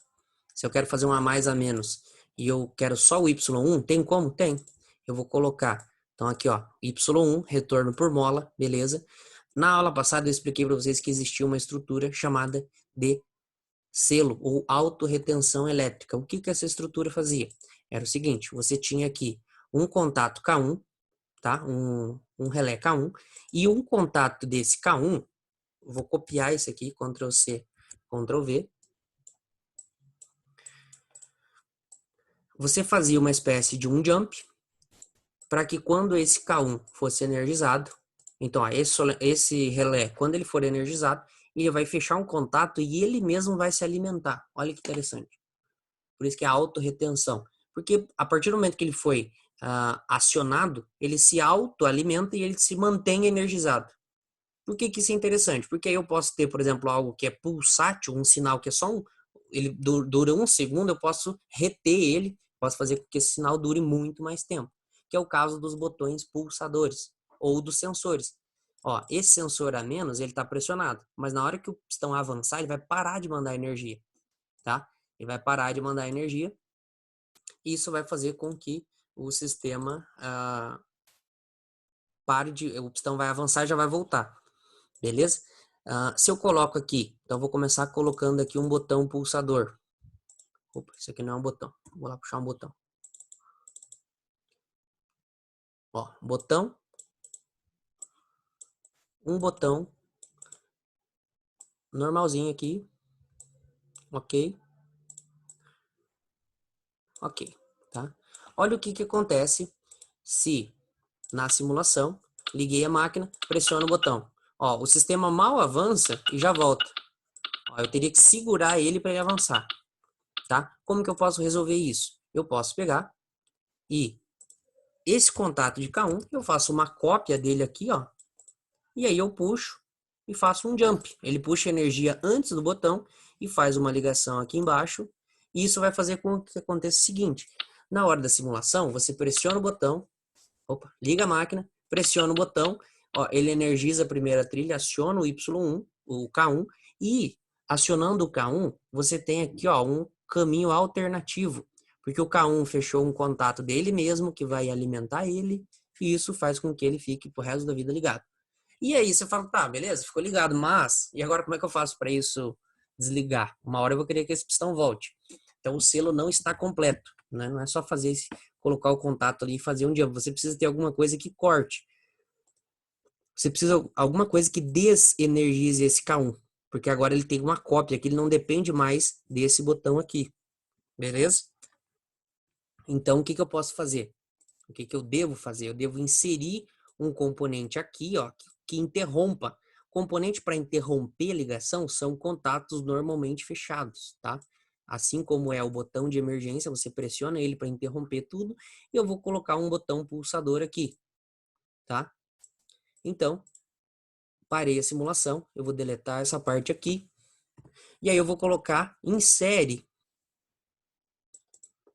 [SPEAKER 1] Se eu quero fazer um a mais a menos e eu quero só o Y1, tem como? Tem. Eu vou colocar, então aqui ó, Y1, retorno por mola, beleza? Na aula passada eu expliquei para vocês que existia uma estrutura chamada de selo ou autorretenção elétrica. O que essa estrutura fazia? Era o seguinte, você tinha aqui um contato K1, tá? Um relé K1 e um contato desse K1, vou copiar isso aqui, Ctrl C, Ctrl V. Você fazia uma espécie de um jump para que quando esse K1 fosse energizado, então ó, esse relé, quando ele for energizado, ele vai fechar um contato e ele mesmo vai se alimentar. Olha que interessante. Por isso que é a autorretenção. Porque a partir do momento que ele foi acionado, ele se autoalimenta e ele se mantém energizado. Por que isso é interessante? Porque aí eu posso ter, por exemplo, algo que é pulsátil, um sinal que é só ele dura um segundo, eu posso reter ele, posso fazer com que esse sinal dure muito mais tempo, que é o caso dos botões pulsadores ou dos sensores. Ó, esse sensor a menos, ele está pressionado, mas na hora que o pistão avançar, ele vai parar de mandar energia, tá? Ele vai parar de mandar energia e isso vai fazer com que o sistema o pistão vai avançar e já vai voltar. Beleza? Se eu coloco aqui, então eu vou começar colocando aqui um botão pulsador. Opa, isso aqui não é um botão. Vou lá puxar um botão. Ó, botão. Um botão. Normalzinho aqui. Ok. Ok. Tá? Olha o que acontece se na simulação liguei a máquina, pressiono o botão. Ó, o sistema mal avança e já volta. Ó, eu teria que segurar ele para ele avançar. Tá? Como que eu posso resolver isso? Eu posso pegar e esse contato de K1, eu faço uma cópia dele aqui, ó, e aí eu puxo e faço um jump. Ele puxa energia antes do botão e faz uma ligação aqui embaixo, e isso vai fazer com que aconteça o seguinte: na hora da simulação, você pressiona o botão, liga a máquina, pressiona o botão, ó, ele energiza a primeira trilha, aciona o Y1, o K1, e acionando o K1, você tem aqui ó, um caminho alternativo, porque o K1 fechou um contato dele mesmo, que vai alimentar ele, e isso faz com que ele fique pro resto da vida ligado. E aí você fala, tá, beleza, ficou ligado, mas e agora como é que eu faço para isso desligar? Uma hora eu vou querer que esse pistão volte. Então o selo não está completo, né? Não é só fazer esse, colocar o contato ali e fazer um dia. Você precisa ter alguma coisa que corte. Você precisa de alguma coisa que desenergize esse K1, porque agora ele tem uma cópia que ele não depende mais desse botão aqui, beleza? Então o que que eu posso fazer? O que que eu devo fazer? Eu devo inserir um componente aqui, ó, que interrompa. Componente para interromper a ligação são contatos normalmente fechados, tá? Assim como é o botão de emergência, você pressiona ele para interromper tudo, e eu vou colocar um botão pulsador aqui, tá? Então, parei a simulação, eu vou deletar essa parte aqui, e aí eu vou colocar insere.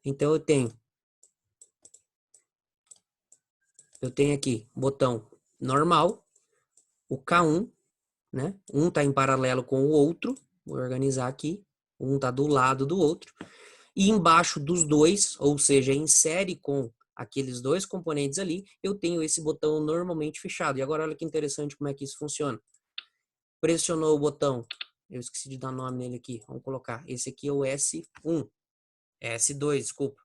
[SPEAKER 1] Então eu tenho aqui botão normal, o K1, né? Um está em paralelo com o outro, vou organizar aqui, um está do lado do outro, e embaixo dos dois, ou seja, insere com aqueles dois componentes ali, eu tenho esse botão normalmente fechado. E agora olha que interessante como é que isso funciona. Pressionou o botão, eu esqueci de dar nome nele aqui, vamos colocar, esse aqui é o S1, S2, desculpa.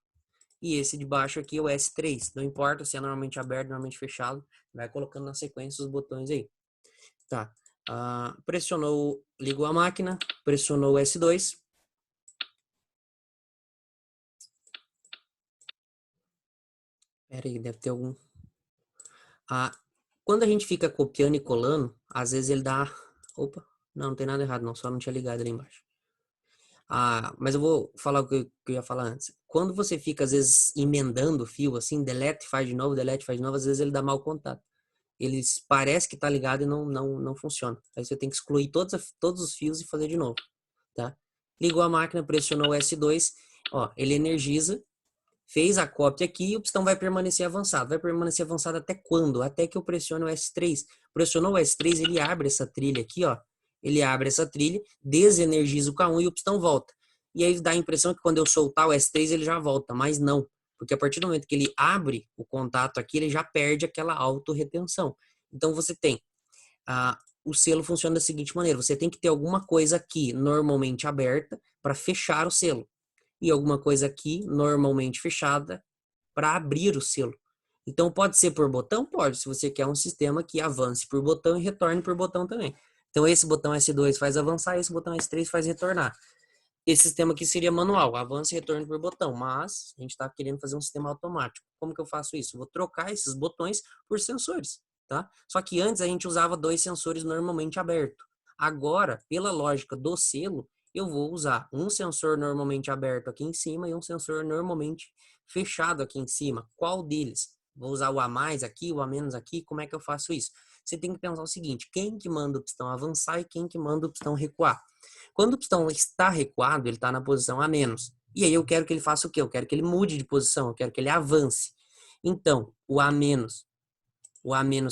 [SPEAKER 1] E esse de baixo aqui é o S3, não importa se é normalmente aberto, normalmente fechado, vai colocando na sequência os botões aí. Tá. Pressionou, ligou a máquina, pressionou o S2. Pera aí, deve ter algum. Quando a gente fica copiando e colando, às vezes ele dá. Opa, não tem nada errado, não, só não tinha ligado ali embaixo. Mas eu vou falar o que eu ia falar antes. Quando você fica, às vezes, emendando o fio, assim, delete, faz de novo, delete, faz de novo, às vezes ele dá mau contato. Ele parece que tá ligado e não funciona. Aí você tem que excluir todos os fios e fazer de novo, tá? Ligou a máquina, pressionou o S2, ó, ele energiza, fez a cópia aqui e o pistão vai permanecer avançado. Vai permanecer avançado até quando? Até que eu pressione o S3. Pressionou o S3, ele abre essa trilha aqui, ó. Ele abre essa trilha, desenergiza o K1 e o pistão volta. E aí dá a impressão que quando eu soltar o S3 ele já volta, mas não. Porque a partir do momento que ele abre o contato aqui, ele já perde aquela autorretenção. Então você tem o selo funciona da seguinte maneira: você tem que ter alguma coisa aqui normalmente aberta para fechar o selo e alguma coisa aqui normalmente fechada para abrir o selo. Então pode ser por botão? Pode, se você quer um sistema que avance por botão e retorne por botão também. Então esse botão S2 faz avançar, esse botão S3 faz retornar. Esse sistema aqui seria manual, avança e retorno por botão, mas a gente está querendo fazer um sistema automático. Como que eu faço isso? Vou trocar esses botões por sensores, tá? Só que antes a gente usava dois sensores normalmente abertos. Agora, pela lógica do selo, eu vou usar um sensor normalmente aberto aqui em cima e um sensor normalmente fechado aqui em cima. Qual deles? Vou usar o a mais aqui, o a menos aqui, como é que eu faço isso? Você tem que pensar o seguinte: quem que manda o pistão avançar e quem que manda o pistão recuar? Quando o pistão está recuado, ele está na posição a menos. E aí eu quero que ele faça o quê? Eu quero que ele mude de posição, eu quero que ele avance. Então, o a menos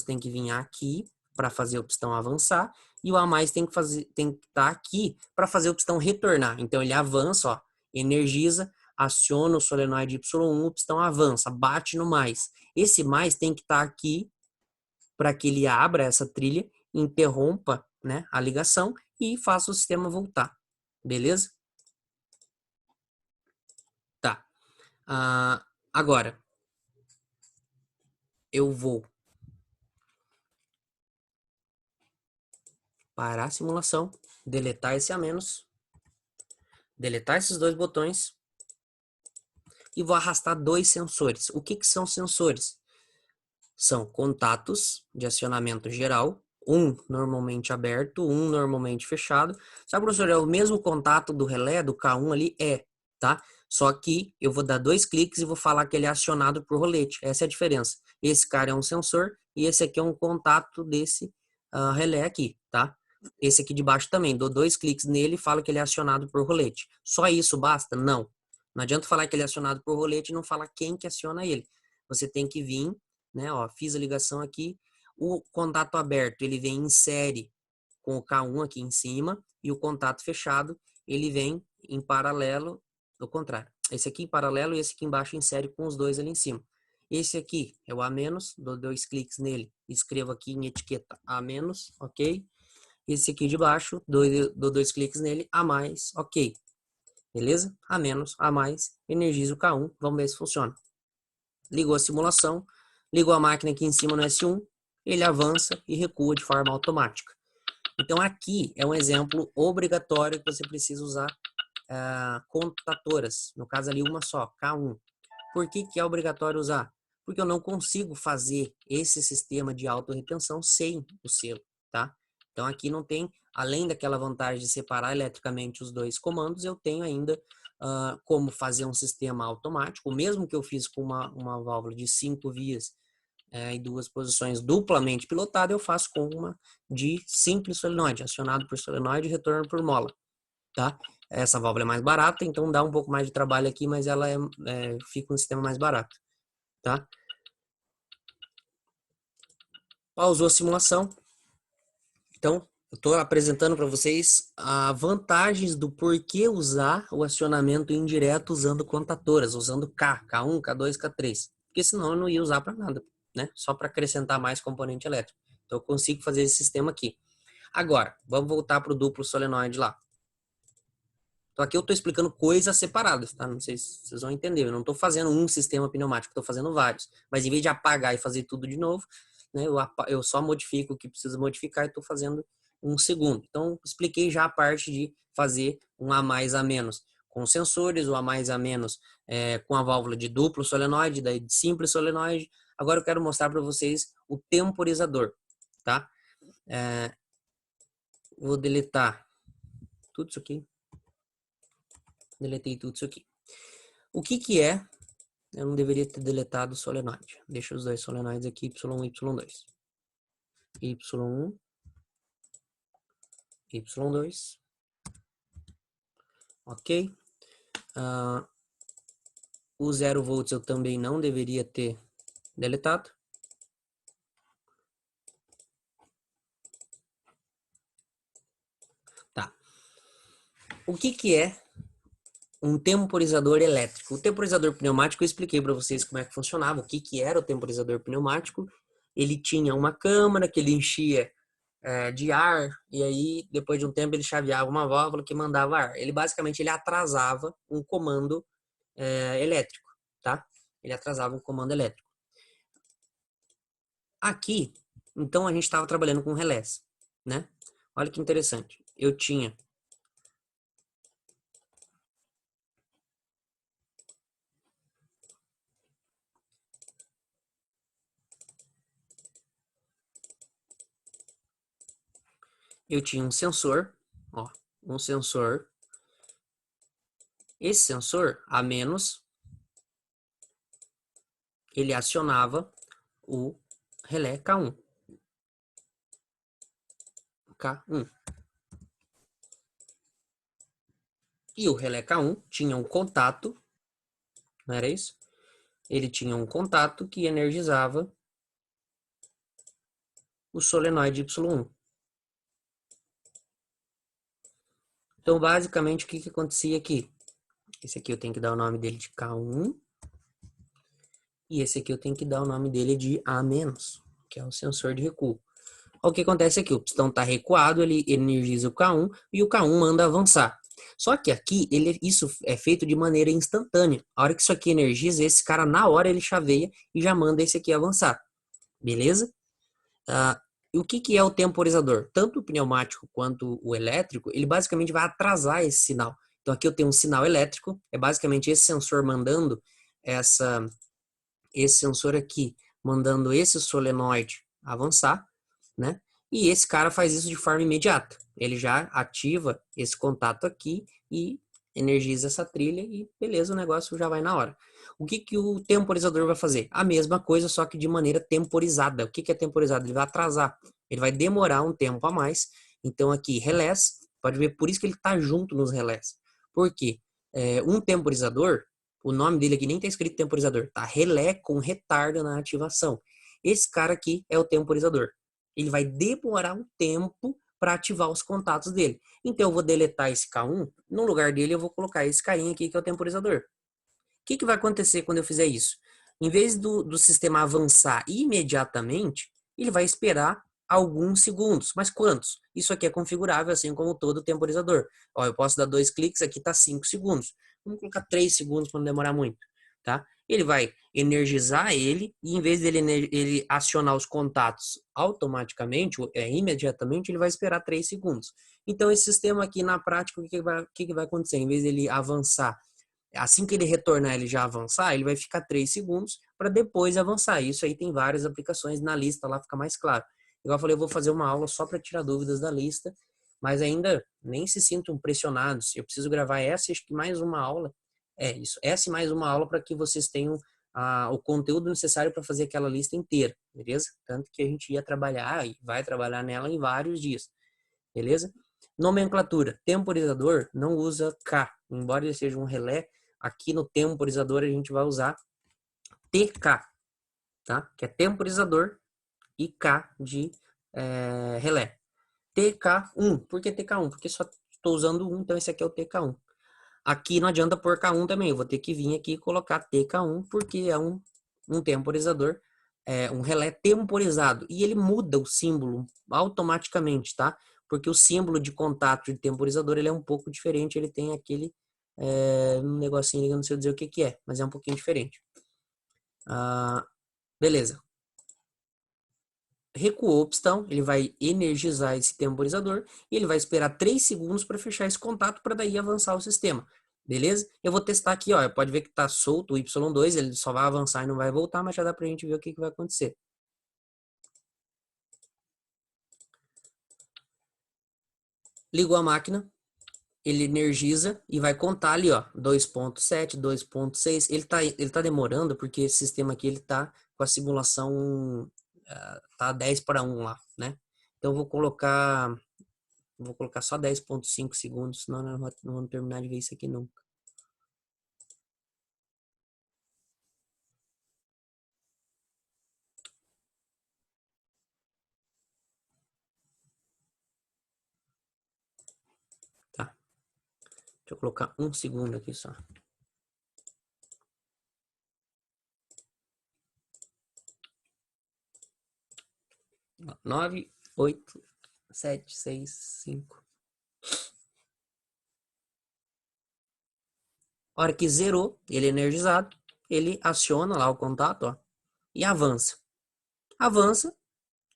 [SPEAKER 1] tem que vir aqui para fazer o pistão avançar e o a mais tem que estar aqui para fazer o pistão retornar. Então ele avança, ó, energiza, aciona o solenoide Y1, o pistão avança, bate no mais. Esse mais tem que estar aqui para que ele abra essa trilha, interrompa, né, a ligação e faça o sistema voltar. Beleza? Tá. Agora, eu vou parar a simulação, deletar esse a menos, deletar esses dois botões e vou arrastar dois sensores. O que que são sensores? São contatos de acionamento geral, um normalmente aberto, um normalmente fechado. Sabe, professor, é o mesmo contato do relé, do K1 ali? Tá? Só que eu vou dar dois cliques e vou falar que ele é acionado por rolete. Essa é a diferença. Esse cara é um sensor e esse aqui é um contato desse relé aqui, tá? Esse aqui de baixo também. Dou dois cliques nele e falo que ele é acionado por rolete. Só isso basta? Não. Não adianta falar que ele é acionado por rolete e não falar quem que aciona ele. Você tem que vir, né? Ó, fiz a ligação aqui. O contato aberto, ele vem em série com o K1 aqui em cima e o contato fechado, ele vem em paralelo, do contrário. Esse aqui em paralelo e esse aqui embaixo em série com os dois ali em cima. Esse aqui é o A-, dou 2 cliques nele, escrevo aqui em etiqueta A-, ok? Esse aqui de baixo, dou 2 cliques nele, A+, ok. Beleza? A-, A+, energiza o K1, vamos ver se funciona. Ligou a simulação, ligou a máquina aqui em cima no S1, ele avança e recua de forma automática. Então aqui é um exemplo obrigatório que você precisa usar contatoras, no caso ali uma só, K1. Por que que é obrigatório usar? Porque eu não consigo fazer esse sistema de autorretenção sem o selo, tá? Então aqui não tem, além daquela vantagem de separar eletricamente os dois comandos, eu tenho ainda como fazer um sistema automático, mesmo que eu fiz com uma válvula de 5 vias em 2 posições duplamente pilotada, eu faço com uma de simples solenoide, acionado por solenoide e retorno por mola, tá? Essa válvula é mais barata, então dá um pouco mais de trabalho aqui, mas ela fica um sistema mais barato, tá? Pausou a simulação. Então, eu estou apresentando para vocês as vantagens do porquê usar o acionamento indireto usando contatoras, usando K1, K2, K3. Porque senão eu não ia usar para nada, né? Só para acrescentar mais componente elétrico. Então, eu consigo fazer esse sistema aqui. Agora, vamos voltar para o duplo solenoide lá. Então aqui eu estou explicando coisas separadas, tá? Não sei se vocês vão entender. Eu não estou fazendo um sistema pneumático, estou fazendo vários. Mas em vez de apagar e fazer tudo de novo, né, eu só modifico o que precisa modificar e estou fazendo um segundo. Então expliquei já a parte de fazer um A+, A- com sensores, o A+, A- com a válvula de duplo solenoide, daí de simples solenoide. Agora eu quero mostrar para vocês o temporizador, tá? Vou deletar tudo isso aqui. Deletei tudo isso aqui. O que que é? Eu não deveria ter deletado o solenoide. Deixa os dois solenoides aqui, Y1 e Y2. Y1, Y2. Ok. O 0 volts eu também não deveria ter deletado. Tá. O que que é um temporizador elétrico? O temporizador pneumático eu expliquei para vocês como é que funcionava, o que que era o temporizador pneumático. Ele tinha uma câmara que ele enchia de ar, e aí depois de um tempo ele chaveava uma válvula que mandava ar. Ele basicamente ele atrasava um comando elétrico, tá? Ele atrasava um comando elétrico. Aqui, então a gente estava trabalhando com relés, né? Olha que interessante. Eu tinha um sensor, ó, um sensor. Esse sensor, a menos, ele acionava o relé K1. K1. E o relé K1 tinha um contato, não era isso? Ele tinha um contato que energizava o solenoide Y1. Então, basicamente, o que acontecia aqui? Esse aqui eu tenho que dar o nome dele de K1. E esse aqui eu tenho que dar o nome dele de A-, que é o sensor de recuo. O que acontece aqui? O pistão está recuado, ele energiza o K1 e o K1 manda avançar. Só que aqui isso é feito de maneira instantânea. A hora que isso aqui energiza, esse cara na hora ele chaveia e já manda esse aqui avançar. Beleza? E o que é o temporizador? Tanto o pneumático quanto o elétrico, ele basicamente vai atrasar esse sinal. Então aqui eu tenho um sinal elétrico, é basicamente esse sensor mandando esse sensor aqui, mandando esse solenoide avançar, né? E esse cara faz isso de forma imediata. Ele já ativa esse contato aqui e energiza essa trilha e beleza, o negócio já vai na hora. O que que o temporizador vai fazer? A mesma coisa, só que de maneira temporizada. O que que é temporizado? Ele vai atrasar. Ele vai demorar um tempo a mais. Então aqui, relés, pode ver, por isso que ele está junto nos relés. Por quê? Um temporizador, o nome dele aqui nem está escrito temporizador, tá? Relé com retardo na ativação. Esse cara aqui é o temporizador. Ele vai demorar um tempo para ativar os contatos dele. Então eu vou deletar esse K1, no lugar dele eu vou colocar esse carinha aqui que é o temporizador. O que vai acontecer quando eu fizer isso? Em vez do sistema avançar imediatamente, ele vai esperar alguns segundos. Mas quantos? Isso aqui é configurável, assim como todo temporizador. Ó, eu posso dar 2 cliques, aqui está 5 segundos. Vamos colocar 3 segundos para não demorar muito, tá? Ele vai energizar ele, e em vez dele ele acionar os contatos automaticamente, imediatamente, ele vai esperar 3 segundos. Então, esse sistema aqui, na prática, o que vai acontecer? Em vez dele avançar, assim que ele retornar, ele já avançar, ele vai ficar 3 segundos para depois avançar. Isso aí tem várias aplicações na lista, lá fica mais claro. Igual eu falei, eu vou fazer uma aula só para tirar dúvidas da lista, mas ainda nem se sintam pressionados. Eu preciso gravar essa, acho que mais uma aula. Isso, essa e mais uma aula para que vocês tenham o conteúdo necessário para fazer aquela lista inteira, beleza? Tanto que a gente ia trabalhar e vai trabalhar nela em vários dias, beleza? Nomenclatura. Temporizador não usa K, embora ele seja um relé. Aqui no temporizador a gente vai usar TK, tá? Que é temporizador e K de relé. TK1. Por que TK1? Porque só estou usando um, então esse aqui é o TK1. Aqui não adianta pôr K1 também, eu vou ter que vir aqui e colocar TK1, porque é um temporizador, um relé temporizado. E ele muda o símbolo automaticamente, tá? Porque o símbolo de contato de temporizador ele é um pouco diferente, ele tem aquele um negocinho, eu não sei dizer o que que é, mas é um pouquinho diferente. Beleza. Recuou o pistão, ele vai energizar esse temporizador e ele vai esperar 3 segundos para fechar esse contato para daí avançar o sistema. Beleza? Eu vou testar aqui, ó. Pode ver que está solto o Y2, ele só vai avançar e não vai voltar, mas já dá para a gente ver o que vai acontecer. Ligou a máquina, ele energiza e vai contar ali, ó, 2.7, 2.6. Ele tá demorando porque esse sistema aqui ele tá com a simulação tá 10:1 lá, né? Então vou colocar só 10.5 segundos, senão não vamos terminar de ver isso aqui nunca. Tá. Deixa eu colocar 1 segundo aqui só. 9, 8, 7, 6, 5. A hora que zerou, ele é energizado, ele aciona lá o contato, ó, e avança. Avança,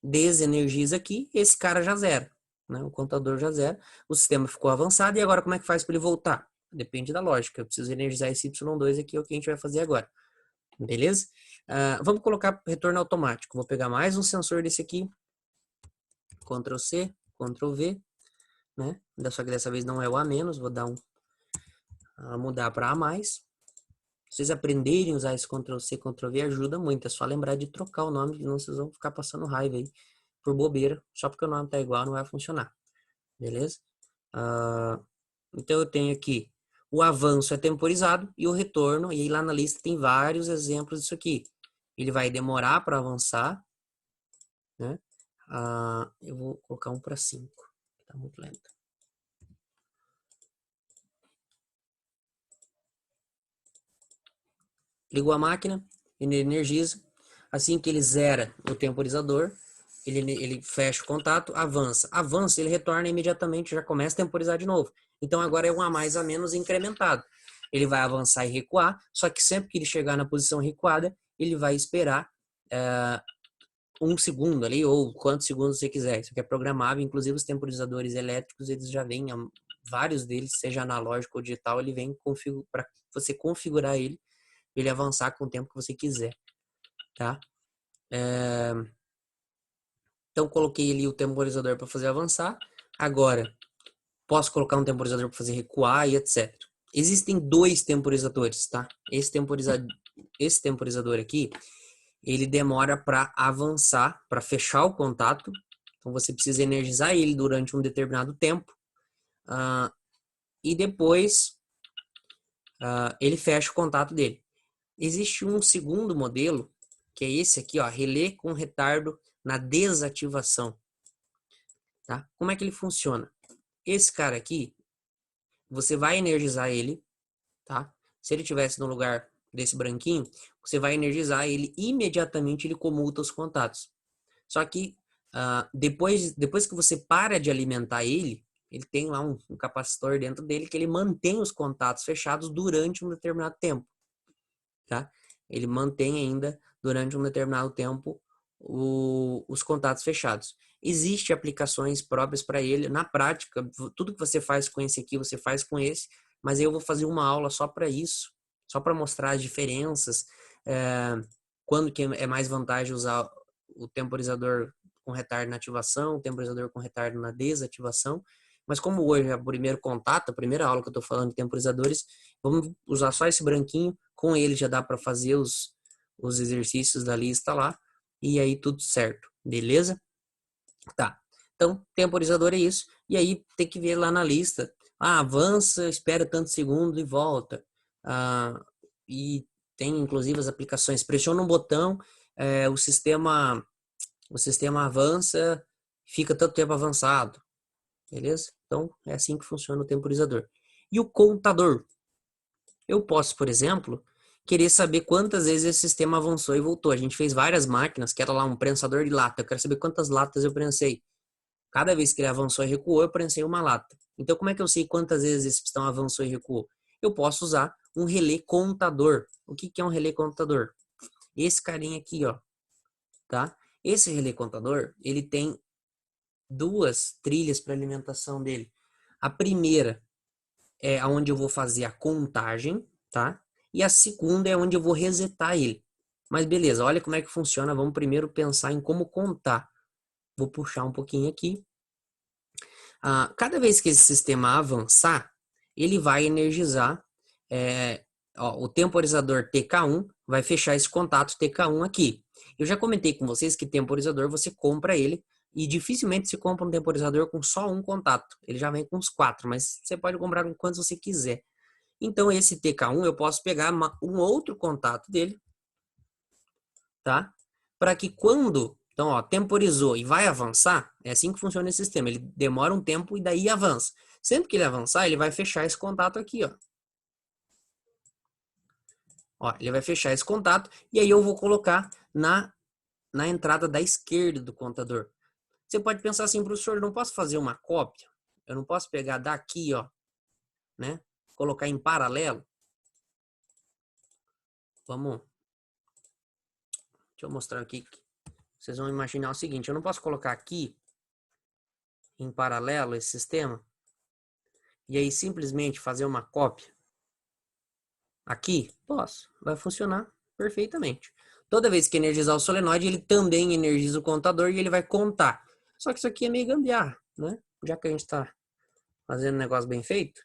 [SPEAKER 1] desenergiza aqui, esse cara já zera, né? O contador já zera, o sistema ficou avançado, e agora como é que faz para ele voltar? Depende da lógica, eu preciso energizar esse Y2 aqui, é o que a gente vai fazer agora, beleza? Vamos colocar retorno automático, vou pegar mais um sensor desse aqui, Ctrl C, Ctrl V, né? Só que dessa vez não é o A-, vou dar mudar para A+. Vocês aprenderem a usar esse Ctrl C, Ctrl V ajuda muito, é só lembrar de trocar o nome, senão vocês vão ficar passando raiva aí por bobeira, só porque o nome tá igual não vai funcionar, beleza? Então eu tenho aqui o avanço é temporizado e o retorno, e aí lá na lista tem vários exemplos disso aqui. Ele vai demorar para avançar, né? Eu vou colocar um para 5, tá muito lento. Ligou a máquina, ele energiza. Assim que ele zera o temporizador, ele fecha o contato, avança. Avança, ele retorna imediatamente, já começa a temporizar de novo. Então agora é um a mais a menos incrementado. Ele vai avançar e recuar, só que sempre que ele chegar na posição recuada, ele vai esperar 1 segundo ali, ou quantos segundos você quiser. Isso aqui é programável, inclusive os temporizadores elétricos, eles já vêm, vários deles, seja analógico ou digital, ele vem para você configurar ele avançar com o tempo que você quiser, tá? Então, coloquei ali o temporizador para fazer avançar. Agora, posso colocar um temporizador para fazer recuar e etc. Existem 2 temporizadores, tá? Esse temporizador aqui, ele demora para avançar, para fechar o contato. Então, você precisa energizar ele durante um determinado tempo. E depois, ele fecha o contato dele. Existe um segundo modelo, que é esse aqui, ó, relé com retardo na desativação. Tá? Como é que ele funciona? Esse cara aqui, você vai energizar ele, tá? Se ele tivesse no lugar desse branquinho, você vai energizar ele, imediatamente ele comuta os contatos. Só que depois que você para de alimentar ele tem lá um capacitor dentro dele que ele mantém os contatos fechados durante um determinado tempo, tá? Ele mantém ainda durante um determinado tempo os contatos fechados. Existem aplicações próprias para ele. Na prática, tudo que você faz com esse aqui, você faz com esse, mas eu vou fazer uma aula só para isso, só para mostrar as diferenças, quando que é mais vantagem usar o temporizador com retardo na ativação, o temporizador com retardo na desativação. Mas como hoje é o primeiro contato, a primeira aula que eu estou falando de temporizadores, vamos usar só esse branquinho. Com ele já dá para fazer os exercícios da lista lá. E aí tudo certo, beleza? Tá. Então, temporizador é isso. E aí tem que ver lá na lista. Avança, espera tantos segundos e volta. E tem inclusive as aplicações. Pressiona um botão, o sistema avança, fica tanto tempo avançado. Beleza? Então, é assim que funciona o temporizador. E o contador? Eu posso, por exemplo, querer saber quantas vezes esse sistema avançou e voltou. A gente fez várias máquinas, que era lá um prensador de lata. Eu quero saber quantas latas eu prensei. Cada vez que ele avançou e recuou, eu prensei uma lata. Então, como é que eu sei quantas vezes esse pistão avançou e recuou? Eu posso usar um relé contador. O que é um relé contador? Esse carinha aqui, ó, tá? Esse relé contador, ele tem duas trilhas para alimentação dele. A primeira é onde eu vou fazer a contagem, tá? E a segunda é onde eu vou resetar ele. Mas beleza, olha como é que funciona. Vamos primeiro pensar em como contar. Vou puxar um pouquinho aqui. Cada vez que esse sistema avançar, ele vai energizar o temporizador TK1, vai fechar esse contato TK1 aqui. Eu já comentei com vocês que temporizador você compra ele e dificilmente se compra um temporizador com só um contato. Ele já vem com uns 4, mas você pode comprar com quantos você quiser. Então esse TK1 eu posso pegar um outro contato dele, tá? Para que quando, então, ó, temporizou e vai avançar, é assim que funciona esse sistema. Ele demora um tempo e daí avança. Sempre que ele avançar, ele vai fechar esse contato aqui, ó. Ó, ele vai fechar esse contato e aí eu vou colocar na entrada da esquerda do contador. Você pode pensar assim, professor, eu não posso fazer uma cópia? Eu não posso pegar daqui, ó, né? Colocar em paralelo? Vamos, deixa eu mostrar aqui. Vocês vão imaginar o seguinte, eu não posso colocar aqui em paralelo esse sistema e aí simplesmente fazer uma cópia aqui? Posso, vai funcionar perfeitamente. Toda vez que energizar o solenoide, ele também energiza o contador e ele vai contar. Só que isso aqui é meio gambiarra, né? Já que a gente está fazendo um negócio bem feito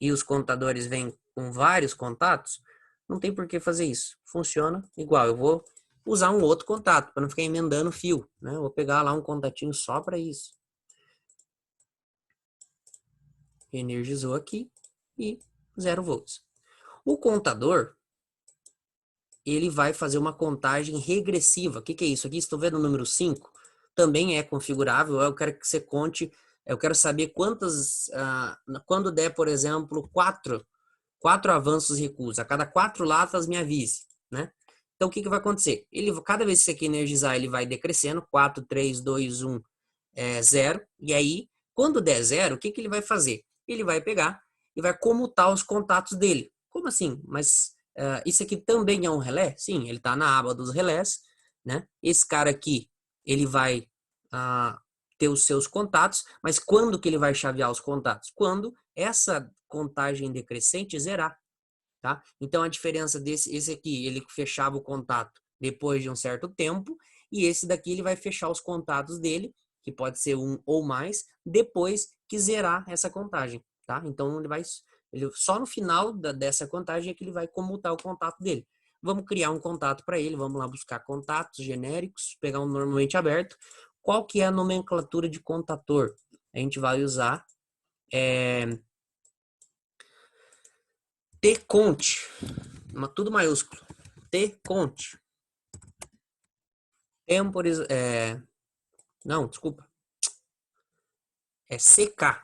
[SPEAKER 1] e os contadores vêm com vários contatos, não tem por que fazer isso. Funciona igual. Eu vou usar um outro contato para não ficar emendando fio, né? Eu vou pegar lá um contatinho só para isso. Energizou aqui e 0 volts. O contador, ele vai fazer uma contagem regressiva. O que é isso? Aqui estou vendo o número 5, também é configurável. Eu quero que você conte, eu quero saber quantas, quando der, por exemplo, 4 avanços e recuos. A cada 4 latas me avise, né? Então, o que vai acontecer? Cada vez que você quer energizar, ele vai decrescendo, 4, 3, 2, 1, 0. E aí, quando der 0, o que ele vai fazer? Ele vai pegar e vai comutar os contatos dele. Como assim? Mas isso aqui também é um relé? Sim, ele está na aba dos relés, né? Esse cara aqui, ele vai ter os seus contatos, mas quando que ele vai chavear os contatos? Quando essa contagem decrescente zerar, tá? Então a diferença esse aqui, ele fechava o contato depois de um certo tempo, e esse daqui ele vai fechar os contatos dele, que pode ser um ou mais, depois que zerar essa contagem, tá? Então ele só no final dessa contagem é que ele vai comutar o contato dele. Vamos criar um contato para ele, vamos lá buscar contatos genéricos, pegar um normalmente aberto. Qual que é a nomenclatura de contator? A gente vai usar tconte, tudo maiúsculo. Tconte. Não, desculpa. É CK.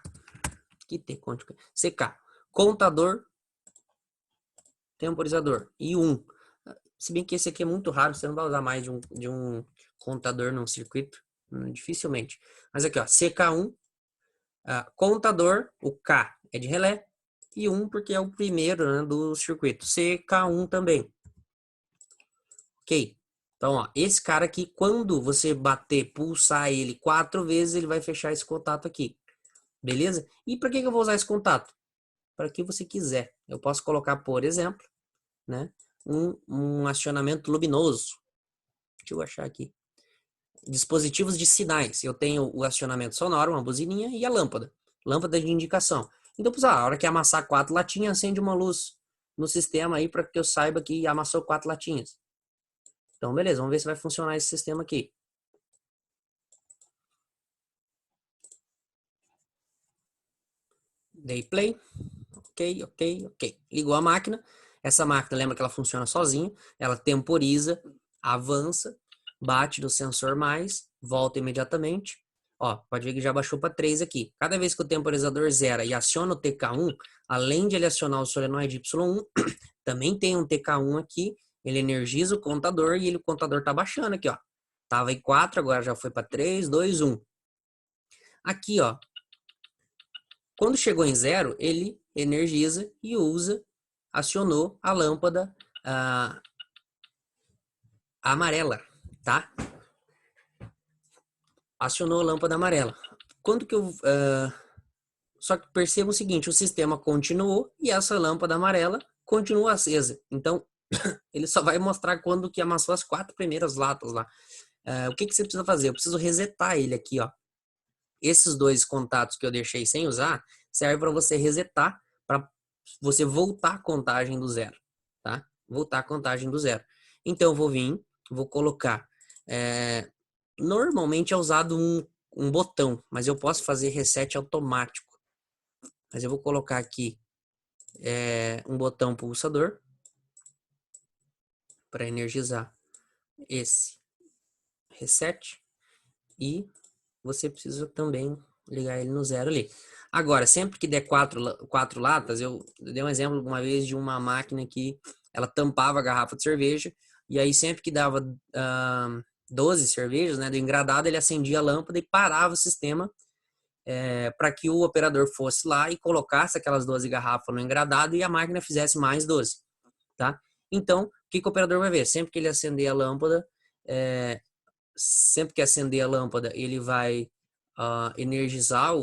[SPEAKER 1] Que tconte? CK. Contador temporizador e 1. Se bem que esse aqui é muito raro, você não vai usar mais de um contador num circuito, dificilmente. Mas aqui, ó, CK1, contador, o K é de relé, e 1 porque é o primeiro, né, do circuito. CK1 também. Ok? Então, ó, esse cara aqui, quando você bater, pulsar ele 4 vezes, ele vai fechar esse contato aqui. Beleza? E para que eu vou usar esse contato? Para que você quiser. Eu posso colocar, por exemplo, né, um acionamento luminoso. Deixa eu achar aqui. Dispositivos de sinais. Eu tenho o acionamento sonoro, uma buzininha, e a lâmpada. Lâmpada de indicação. Então, a hora que amassar 4 latinhas, acende uma luz no sistema aí para que eu saiba que amassou 4 latinhas. Então, beleza, vamos ver se vai funcionar esse sistema aqui. Dei play. Ok, ok, ok. Ligou a máquina. Essa máquina, lembra que ela funciona sozinha. Ela temporiza, avança, bate no sensor mais, volta imediatamente. Ó, pode ver que já baixou para 3 aqui. Cada vez que o temporizador zera e aciona o TK1, além de ele acionar o solenoide Y1, também tem um TK1 aqui. Ele energiza o contador e o contador tá baixando aqui, ó. Tava em 4, agora já foi para 3, 2, 1. Aqui, ó, quando chegou em 0, ele energiza e acionou a lâmpada amarela, tá? Acionou a lâmpada amarela. Quando que eu... só que perceba o seguinte, o sistema continuou e essa lâmpada amarela continua acesa. Então, ele só vai mostrar quando que amassou as 4 primeiras latas lá. O que você precisa fazer? Eu preciso resetar ele aqui, ó. Esses 2 contatos que eu deixei sem usar, serve para você resetar, para você voltar a contagem do zero, tá? Voltar a contagem do zero. Então, eu vou vir, vou colocar... normalmente é usado um botão, mas eu posso fazer reset automático. Mas eu vou colocar aqui um botão pulsador para energizar esse reset. E você precisa também ligar ele no zero ali. Agora, sempre que der 4 latas, eu dei um exemplo uma vez de uma máquina que ela tampava a garrafa de cerveja, e aí sempre que dava 12 cervejas, né, do engradado, ele acendia a lâmpada e parava o sistema para que o operador fosse lá e colocasse aquelas 12 garrafas no engradado e a máquina fizesse mais 12, tá? Então, o que o operador vai ver? Sempre que ele acender a lâmpada, ele vai energizar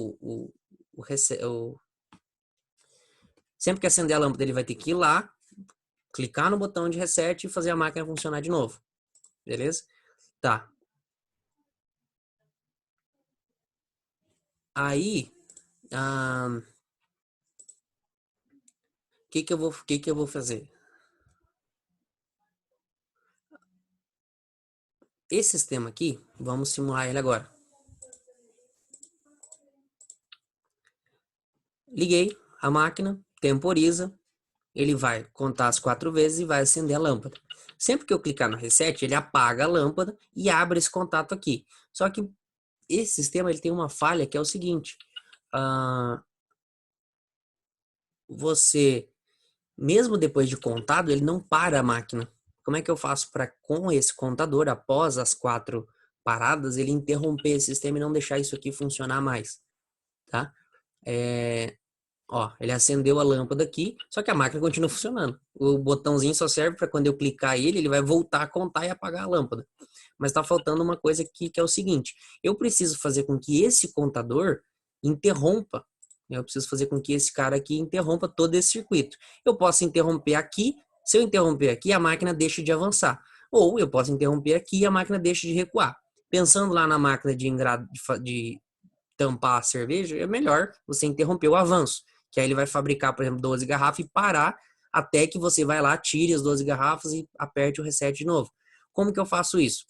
[SPEAKER 1] sempre que acender a lâmpada, ele vai ter que ir lá, clicar no botão de reset e fazer a máquina funcionar de novo. Beleza? Tá. Aí, que eu vou fazer? Esse sistema aqui, vamos simular ele agora. Liguei a máquina, temporiza, ele vai contar as 4 vezes e vai acender a lâmpada. Sempre que eu clicar no reset, ele apaga a lâmpada e abre esse contato aqui. Só que esse sistema ele tem uma falha que é o seguinte: você, mesmo depois de contado, ele não para a máquina. Como é que eu faço para, com esse contador, após as 4 paradas, ele interromper esse sistema e não deixar isso aqui funcionar mais? Tá? Ó, ele acendeu a lâmpada aqui, só que a máquina continua funcionando. O botãozinho só serve para quando eu clicar ele vai voltar a contar e apagar a lâmpada. Mas está faltando uma coisa aqui que é o seguinte: eu preciso fazer com que esse contador interrompa. Eu preciso fazer com que esse cara aqui interrompa todo esse circuito. Eu posso interromper aqui. Se eu interromper aqui, a máquina deixa de avançar. Ou eu posso interromper aqui e a máquina deixa de recuar. Pensando lá na máquina de tampar a cerveja, é melhor você interromper o avanço. Que aí ele vai fabricar, por exemplo, 12 garrafas e parar até que você vai lá, tire as 12 garrafas e aperte o reset de novo. Como que eu faço isso?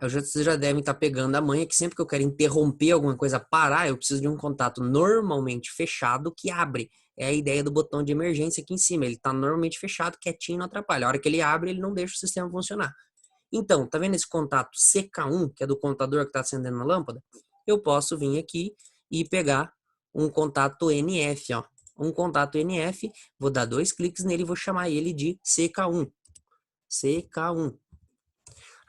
[SPEAKER 1] Vocês já devem estar pegando a manha que sempre que eu quero interromper alguma coisa, parar, eu preciso de um contato normalmente fechado que abre. É a ideia do botão de emergência aqui em cima. Ele está normalmente fechado, quietinho, não atrapalha. A hora que ele abre, ele não deixa o sistema funcionar. Então, tá vendo esse contato CK1, que é do contador que está acendendo a lâmpada? Eu posso vir aqui e pegar um contato NF, ó. um contato NF, vou dar 2 cliques nele e vou chamar ele de CK1. CK1.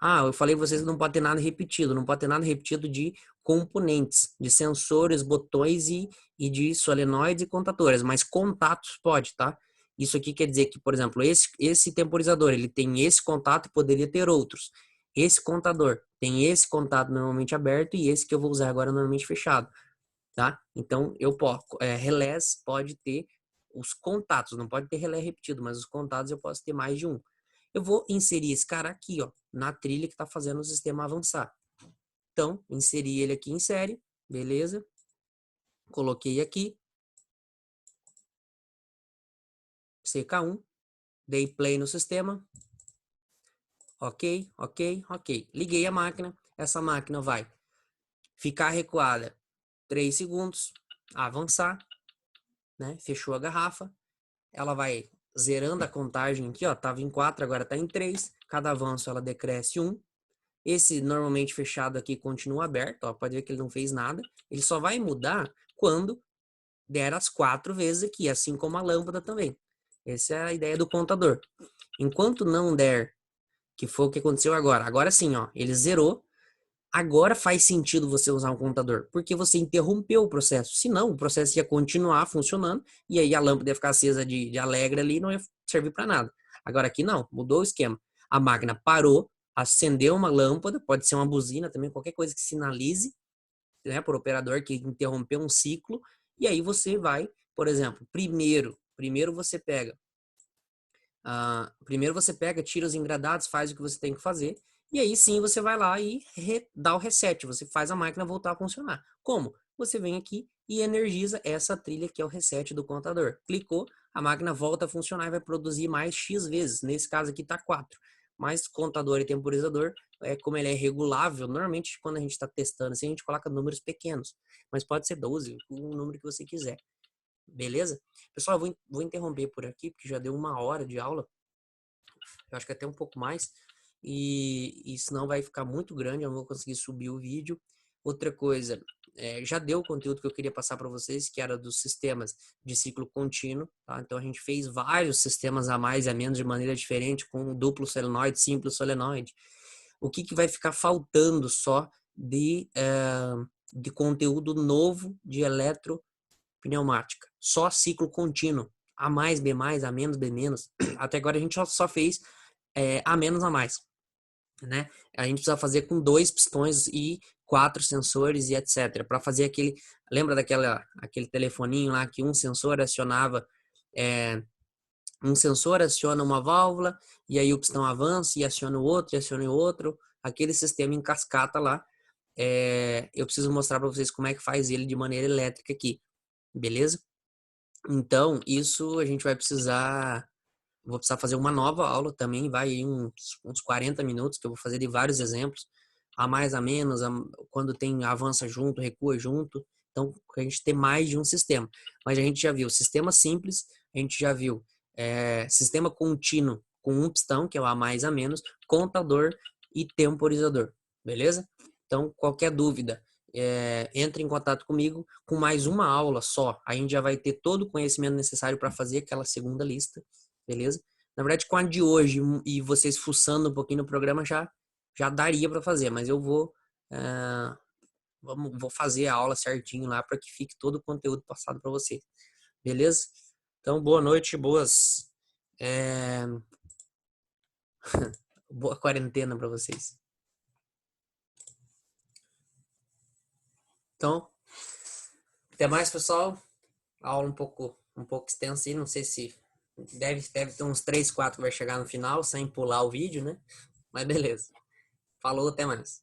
[SPEAKER 1] Ah, eu falei pra vocês que não pode ter nada repetido. Não pode ter nada repetido de componentes, de sensores, botões e de solenoides e contadores. Mas contatos pode, tá? Isso aqui quer dizer que, por exemplo, esse temporizador, ele tem esse contato e poderia ter outros. Esse contador tem esse contato normalmente aberto e esse que eu vou usar agora normalmente fechado, tá? Então, relés pode ter os contatos, não pode ter relé repetido, mas os contatos eu posso ter mais de um. Eu vou inserir esse cara aqui, ó, na trilha que está fazendo o sistema avançar. Então, inseri ele aqui em série, beleza? Coloquei aqui, CK1, dei play no sistema, ok, ok, ok. Liguei a máquina, essa máquina vai ficar recuada 3 segundos, avançar, né? Fechou a garrafa, ela vai zerando a contagem aqui, ó, tava em 4, agora tá em 3, cada avanço ela decresce 1. Esse normalmente fechado aqui continua aberto, ó, pode ver que ele não fez nada. Ele só vai mudar quando der as 4 vezes aqui, assim como a lâmpada também. Essa é a ideia do contador. Enquanto não der, que foi o que aconteceu agora. Agora sim, ó, ele zerou. Agora faz sentido você usar um contador, porque você interrompeu o processo. Senão, o processo ia continuar funcionando e aí a lâmpada ia ficar acesa de alegre ali e não ia servir para nada. Agora aqui não, mudou o esquema. A máquina parou, acendeu uma lâmpada, pode ser uma buzina também, qualquer coisa que sinalize, né, por operador que interrompeu um ciclo, e aí você vai, por exemplo, primeiro você pega primeiro você pega, tira os engradados, faz o que você tem que fazer, e aí sim você vai lá e dá o reset, você faz a máquina voltar a funcionar. Como? Você vem aqui e energiza essa trilha que é o reset do contador. Clicou, a máquina volta a funcionar e vai produzir mais X vezes. Nesse caso aqui está 4. Mas contador e temporizador, como ele é regulável, normalmente quando a gente está testando assim, a gente coloca números pequenos. Mas pode ser 12, o número que você quiser. Beleza? Pessoal, eu vou interromper por aqui, porque já deu 1 hora de aula. Eu acho que até um pouco mais. E senão vai ficar muito grande, eu não vou conseguir subir o vídeo. Outra coisa, já deu o conteúdo que eu queria passar para vocês, que era dos sistemas de ciclo contínuo. Tá? Então a gente fez vários sistemas a mais e a menos de maneira diferente, com duplo solenoide, simples solenoide. O que vai ficar faltando só de conteúdo novo de eletropneumática? Só ciclo contínuo. A mais, B mais, A menos, B menos. Até agora a gente só fez A menos, A mais, né? A gente precisa fazer com 2 pistões e 4 sensores e etc. Para fazer lembra aquele telefoninho lá que um sensor acionava, um sensor aciona uma válvula e aí o pistão avança e aciona o outro e aciona o outro. Aquele sistema em cascata lá, eu preciso mostrar para vocês como é que faz ele de maneira elétrica aqui, beleza? Então, isso a gente vai precisar. Vou precisar fazer uma nova aula também, vai aí uns 40 minutos, que eu vou fazer de vários exemplos, a mais, a menos, quando tem avança junto, recua junto, então a gente tem mais de um sistema. Mas a gente já viu sistema simples, a gente já viu sistema contínuo com um pistão, que é o A mais, A menos, contador e temporizador, beleza? Então, qualquer dúvida, entre em contato comigo com mais uma aula só. A gente já vai ter todo o conhecimento necessário para fazer aquela segunda lista, beleza? Na verdade, com a de hoje e vocês fuçando um pouquinho no programa já daria para fazer, mas eu vou fazer a aula certinho lá para que fique todo o conteúdo passado para vocês, beleza? Então, boa noite, boa quarentena para vocês. Então, até mais, pessoal. A aula um pouco extensa aí, não sei se deve ter uns 3, 4 que vai chegar no final, sem pular o vídeo, né? Mas beleza. Falou, até mais.